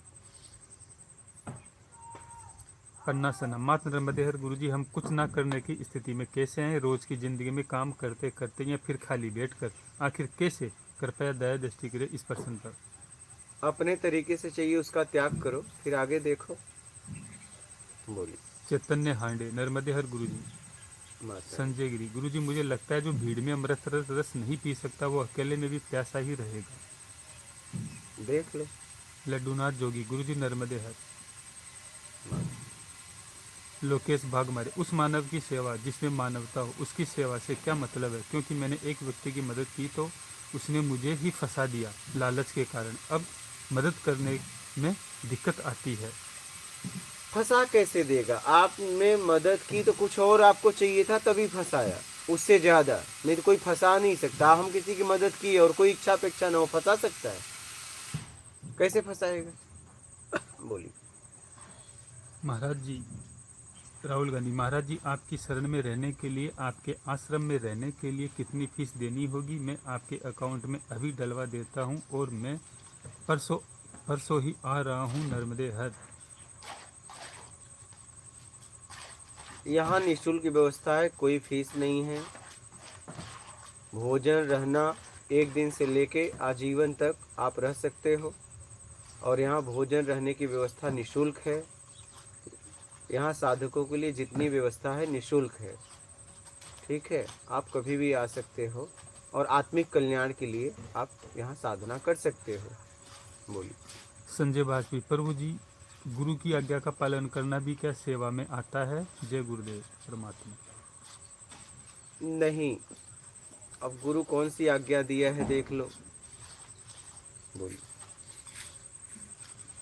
पन्ना सना, मात नर्मदे हर, गुरुजी हम कुछ ना करने की स्थिति में कैसे हैं? रोज की जिंदगी में काम करते करते या फिर खाली बैठकर, आखिर कैसे? कृपया दया दृष्टि करें इस प्रश्न पर। अपने तरीके से चाहिए उसका त्याग करो, फिर आगे देखो। बोलिए। चैतन्य हांडे, नर्मदे हर गुरुजी। संजय गिरी, गुरुजी मुझे लगता है जो भीड़ में अमृत रस नहीं पी सकता वो अकेले में भी प्यासा ही रहेगा। देख लो। लड्डूनाथ जोगी, गुरुजी नर्मदे हर। लोकेश भागमारे, उस मानव की सेवा जिसमें मानवता हो, उसकी सेवा से क्या मतलब है? क्योंकि मैंने एक व्यक्ति की मदद की तो उसने मुझे ही फंसा दिया लालच के कारण। अब मदद करने में दिक्कत आती है। फंसा कैसे देगा? आपने मदद की तो कुछ और आपको चाहिए था तभी फंसाया, उससे ज्यादा नहीं तो कोई फंसा नहीं सकता। हम किसी की मदद की और कोई इच्छा अपेक्षा ना हो, फंसा सकता है? कैसे फंसाएगा? बोलिए। महाराज जी, राहुल गांधी, महाराज जी आपकी शरण में रहने के लिए, आपके आश्रम में रहने के लिए कितनी फीस देनी होगी? मैं आपके अकाउंट में अभी डलवा देता हूं और मैं परसों ही आ रहा हूं नर्मदे हर। यहाँ निःशुल्क व्यवस्था है, कोई फीस नहीं है। भोजन रहना 1 दिन से लेके आजीवन तक आप रह सकते हो, और यहाँ भोजन रहने की व्यवस्था निःशुल्क है। यहाँ साधकों के लिए जितनी व्यवस्था है निःशुल्क है, ठीक है? आप कभी भी आ सकते हो और आत्मिक कल्याण के लिए आप यहाँ साधना कर सकते हो। बोलिए। संजय वाजपेयी, प्रभु जी गुरु की आज्ञा का पालन करना भी क्या सेवा में आता है? जय गुरुदेव परमात्मा। नहीं, अब गुरु कौन सी आज्ञा दिया है देख लो। बोलिए।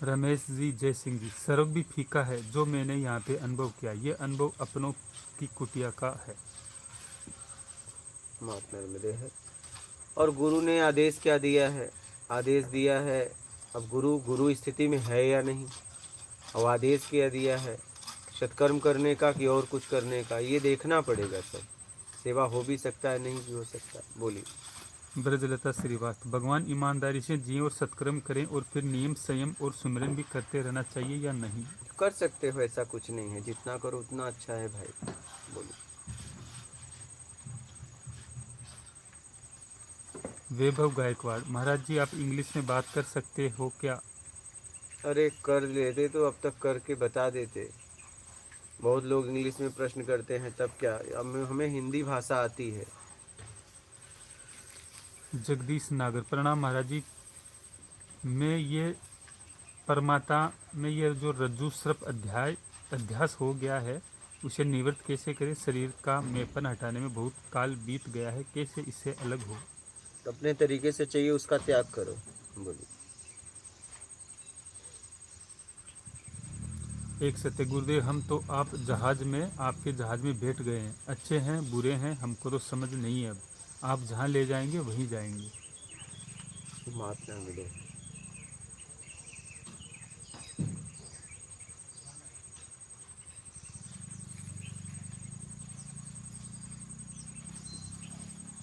रमेश जी, जय सिंह जी, सर्व भी फीका है जो मैंने यहाँ पे अनुभव किया। ये अनुभव अपनों की कुटिया का है। मात नर्मदे है। और गुरु ने आदेश क्या दिया है? आदेश दिया है, अब गुरु स्थिति में है या नहीं, और आदेश क्या दिया है? सत्कर्म करने का कि और कुछ करने का, ये देखना पड़ेगा। सब सेवा हो भी सकता है, नहीं भी हो सकता। बोलिए। ब्रजलता श्रीवास्तव, भगवान ईमानदारी से जिए और सत्कर्म करें और फिर नियम संयम और सुमिरन भी करते रहना चाहिए या नहीं? कर सकते हो, ऐसा कुछ नहीं है, जितना करो उतना अच्छा है भाई। बोलिए। वैभव गायकवाड़, महाराज जी आप इंग्लिश में बात कर सकते हो क्या? अरे कर लेते तो अब तक करके बता देते। बहुत लोग इंग्लिश में प्रश्न करते हैं, तब क्या? हमें हिंदी भाषा आती है। जगदीश नागर, प्रणाम महाराज जी। मैं ये परमाता में ये जो रज्जु सर्प अध्यास हो गया है उसे निवृत्त कैसे करें? शरीर का मैपन हटाने में बहुत काल बीत गया है, कैसे इससे अलग हो? अपने तरीके से चाहिए उसका त्याग करो। बोलिए। एक सत्य गुरुदेव, हम तो आप जहाज में आपके जहाज में बैठ गए हैं, अच्छे हैं बुरे हैं हमको तो समझ नहीं है। अब आप जहाँ ले जाएंगे वहीं जाएंगे। महात्मा मिले।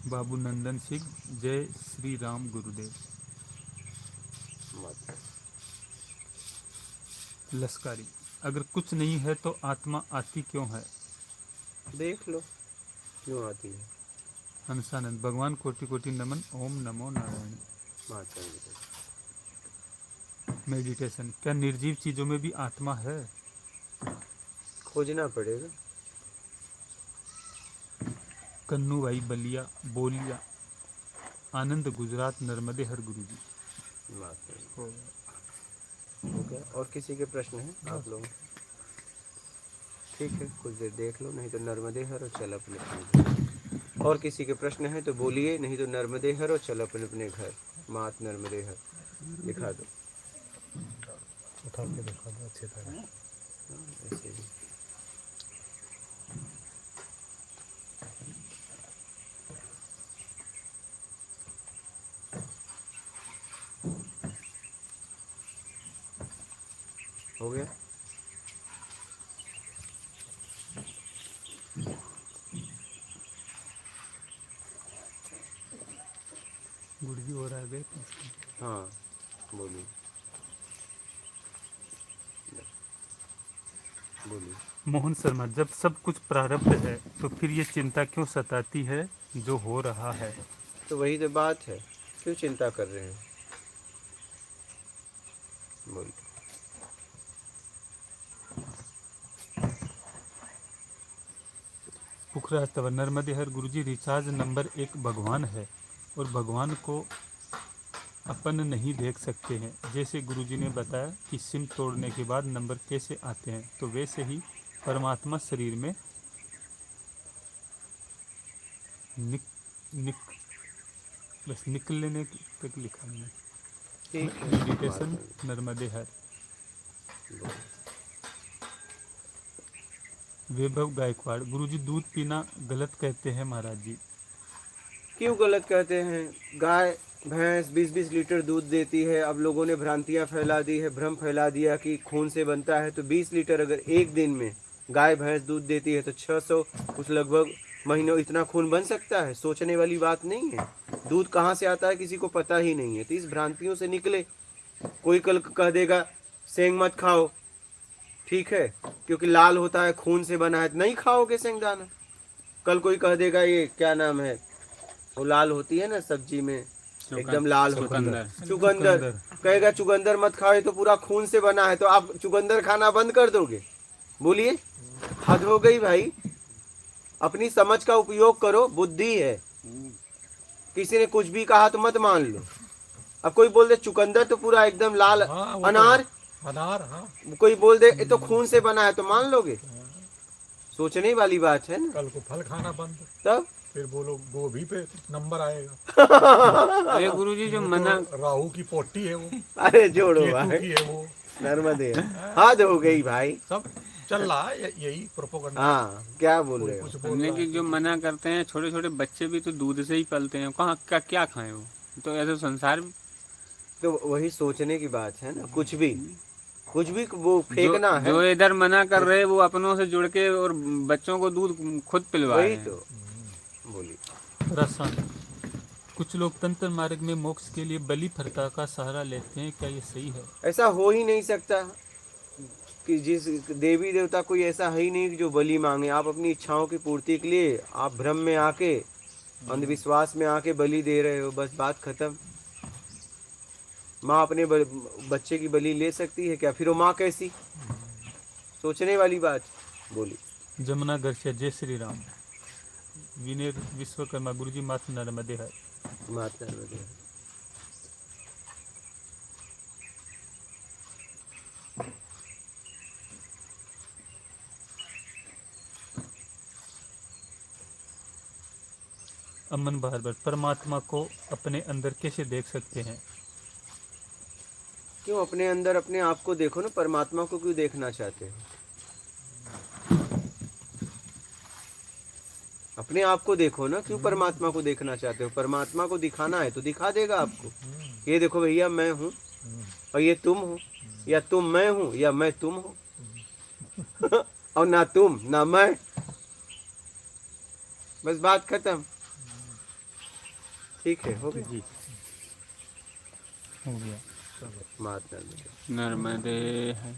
बाबू नंदन सिंह, जय श्री राम गुरुदेव। लश्कारी, अगर कुछ नहीं है तो आत्मा आती क्यों है? देख लो क्यों आती है। हंसानंद, भगवान कोटि कोटि नमन, ओम नमो नारायण। महात्मा मिले। मेडिटेशन, क्या निर्जीव चीजों में भी आत्मा है? खोजना पड़ेगा। कन्नू भाई बलिया बोलिया आनंद गुजरात नर्मदे हर गुरु जी। हो गया। और किसी के प्रश्न हैं आप लोग? ठीक है, कुछ देर देख लो, नहीं तो नर्मदे हर और चल अपने अपने घर। और किसी के प्रश्न हैं तो बोलिए, नहीं तो नर्मदे हर और चल अपने अपने घर। मात नर्मदे हर दिखा दो, उठा के दिखा दो अच्छी तरह। ऐसे भी। हो गया। गुरु जी और आ गए। हाँ बोलिए बोलिए। मोहन शर्मा, जब सब कुछ प्रारब्ध है तो फिर ये चिंता क्यों सताती है जो हो रहा है? तो वही तो बात है, क्यों चिंता कर रहे हैं? बोलिए। पुखराज तवर नर्मदे हर गुरुजी, रिचार्ज नंबर 1 भगवान है और भगवान को अपन नहीं देख सकते हैं। जैसे गुरुजी ने बताया कि सिम तोड़ने के बाद नंबर कैसे आते हैं, तो वैसे ही परमात्मा शरीर में बस निकलने तक लिखा है। ठीक है, मेडिटेशन नर्मदे हर। वैभव गायकवाड़, गुरुजी दूध पीना गलत कहते हैं महाराज जी। क्यों गलत कहते हैं? गाय भैंस 20-20 लीटर दूध देती है। अब लोगों ने भ्रांतियां फैला दी है, भ्रम फैला दिया कि खून से बनता है। तो 20 लीटर अगर एक दिन में गाय भैंस दूध देती है तो 600 कुछ लगभग महीनों इतना खून बन सकता है। सोचने वाली बात नहीं है। दूध कहाँ से आता है किसी को पता ही नहीं है। तो इस भ्रांतियों से निकले। कोई कल कह देगा सेंग मत खाओ, ठीक है, क्योंकि लाल होता है, खून से बना है, तो नहीं खाओगे सेंगदाना। कल कोई कह देगा ये क्या नाम है, वो लाल होती है ना सब्जी में, एकदम लाल चुकंदर, कहेगा चुकंदर मत खाओ, ये तो पूरा खून से बना है, तो आप चुकंदर खाना बंद कर दोगे? बोलिए, हद हो गई भाई। अपनी समझ का उपयोग करो, बुद्धि है। किसी ने कुछ भी कहा तो मत मान लो। अब कोई बोल दे चुकंदर तो पूरा एकदम लाल, हाँ, अनार अनार, हाँ कोई बोल दे ये तो खून से बना है, तो मान लोगे? सोचने वाली बात है ना। कल को फल खाना बंद, तब फिर बोलो गोभी पे नंबर आएगा। अरे गुरुजी जो मना, राहु की पोटी है वो, अरे जोड़ो केतु भाई, की है वो, नर्मदे हद हो गई भाई। सब चल रहा है यही प्रोपोगंडा। हाँ, क्या बोल रहे हो? कुछ बोल हमने रहा कि है। जो मना करते हैं, छोटे छोटे बच्चे भी तो दूध से ही पलते हैं, कहाँ क्या क्या खाएं वो? तो ऐसे संसार तो वही सोचने की बात है ना। कुछ भी वो फेंकना है। जो इधर मना कर रहे हैं वो अपनों से जुड़ के और बच्चों को दूध खुद पिलवा रहे वही हैं। तो बोलिए। रसन, कुछ लोग तंत्र मार्ग में मोक्ष के लिए बलि प्रथा का सहारा लेते हैं, क्या ये सही है? ऐसा हो ही नहीं सकता कि जिस देवी देवता कोई ऐसा है ही नहीं कि जो बलि मांगे। आप अपनी इच्छाओं की पूर्ति के लिए आप भ्रम में आके, अंधविश्वास में आके बलि दे रहे हो, बस बात खत्म। माँ अपने बच्चे की बलि ले सकती है क्या? फिर वो माँ कैसी? सोचने वाली बात। बोली। जमुना गर्षिया, जय श्री राम। विनय विश्वकर्मा, गुरुजी माथ नर्मदे है। माता नर्मदे। अमन बार परमात्मा को अपने अंदर कैसे देख सकते हैं? क्यों अपने अंदर अपने आप को देखो ना, परमात्मा को क्यों देखना चाहते हो? अपने आप को देखो ना, क्यों परमात्मा को देखना चाहते हो? परमात्मा को दिखाना है तो दिखा देगा आपको। ये देखो भैया मैं हूँ और ये तुम हो, या तुम मैं हूँ या मैं तुम हो। और ना तुम ना मैं, बस बात खत्म। ठीक है, हो गया। हो गया। मात नर्मदे है।